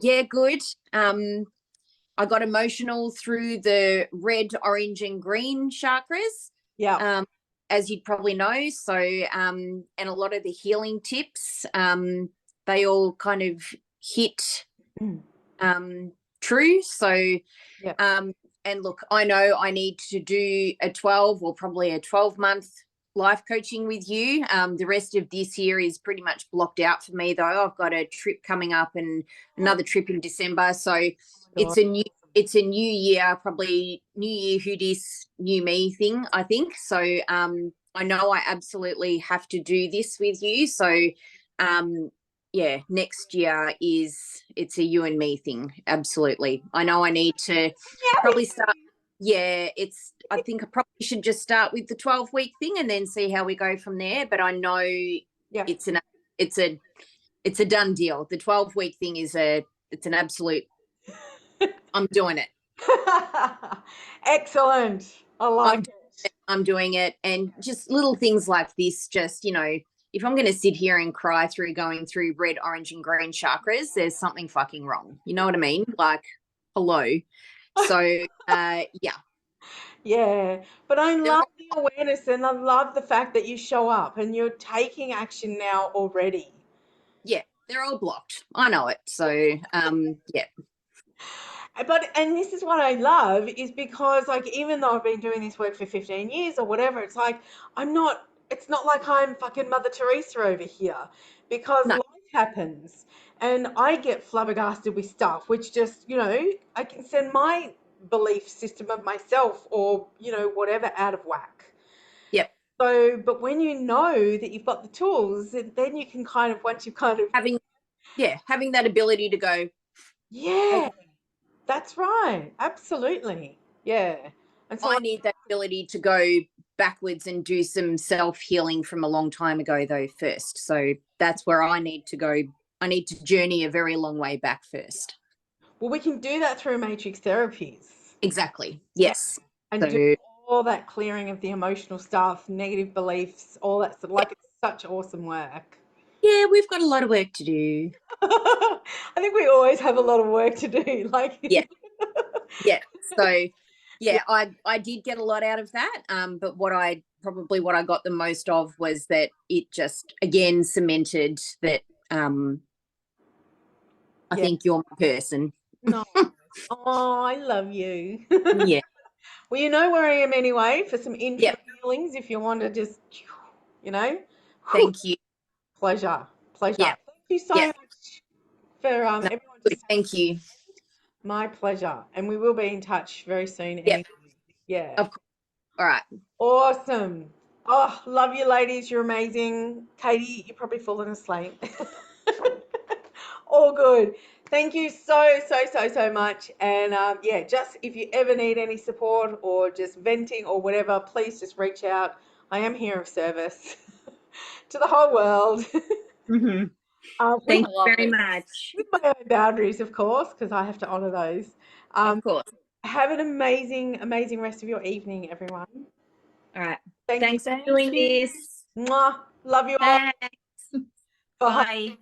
Yeah, good. I got emotional through the red, orange, and green chakras. Yeah. As you'd probably know. So, and a lot of the healing tips, they all kind of hit true. So, Yeah. and look, I know I need to do a 12 or probably a 12-month life coaching with you. The rest of this year is pretty much blocked out for me, though. I've got a trip coming up and another trip in December. So it's a new year, probably new year, who dis, new me thing, I think. So I know I absolutely have to do this with you. So yeah, next year it's a you and me thing. Absolutely. I know I need to probably start. Yeah, I think I probably should just start with the 12-week thing and then see how we go from there. But I know it's a done deal. The 12-week thing it's an absolute, I'm doing it. Excellent. I like it. I'm doing it. And just little things like this, just, you know, if I'm going to sit here and cry through going through red, orange, and green chakras, there's something fucking wrong. You know what I mean? Like, hello. So, yeah. Yeah, but I love the awareness and I love the fact that you show up and you're taking action now already. Yeah, they're all blocked. I know it. So, yeah. And this is what I love is because, like, even though I've been doing this work for 15 years or whatever, it's like it's not like I'm fucking Mother Teresa over here, because No. life happens and I get flabbergasted with stuff, which just, you know, I can send my belief system of myself or, you know, whatever out of whack. Yep. So, but when you know that you've got the tools, then you can kind of, once you kind of having that ability to go, yeah, okay, that's right. Absolutely. Yeah. And so I need that ability to go backwards and do some self-healing from a long time ago, though, first. So that's where I need to go. I need to journey a very long way back first. well, we can do that through matrix therapies. Exactly. Yes. And do all that clearing of the emotional stuff, negative beliefs, all that stuff. Like, it's such awesome work. Yeah, we've got a lot of work to do. I think we always have a lot of work to do. Like, yeah. Yeah. So yeah, I did get a lot out of that. But what I got the most of was that it just again cemented that I think you're my person. No. Oh, I love you. Yeah. Well, you know where I am anyway for some interim healings if you want to just, you know. Thank you. Pleasure. Yeah. Thank you so much for everyone. Thank you. My pleasure. And we will be in touch very soon. Anyway. Yeah. Of course. All right. Awesome. Oh, love you, ladies. You're amazing. Katie, you're probably falling asleep. All good. Thank you so much. And yeah, just if you ever need any support or just venting or whatever, please just reach out. I am here of service to the whole world. Mm-hmm. Thank you very much. With my own boundaries, of course, because I have to honour those. Of course. Have an amazing rest of your evening, everyone. All right. Thanks for doing this. Mwah. Love you all. Thanks. Bye. Bye.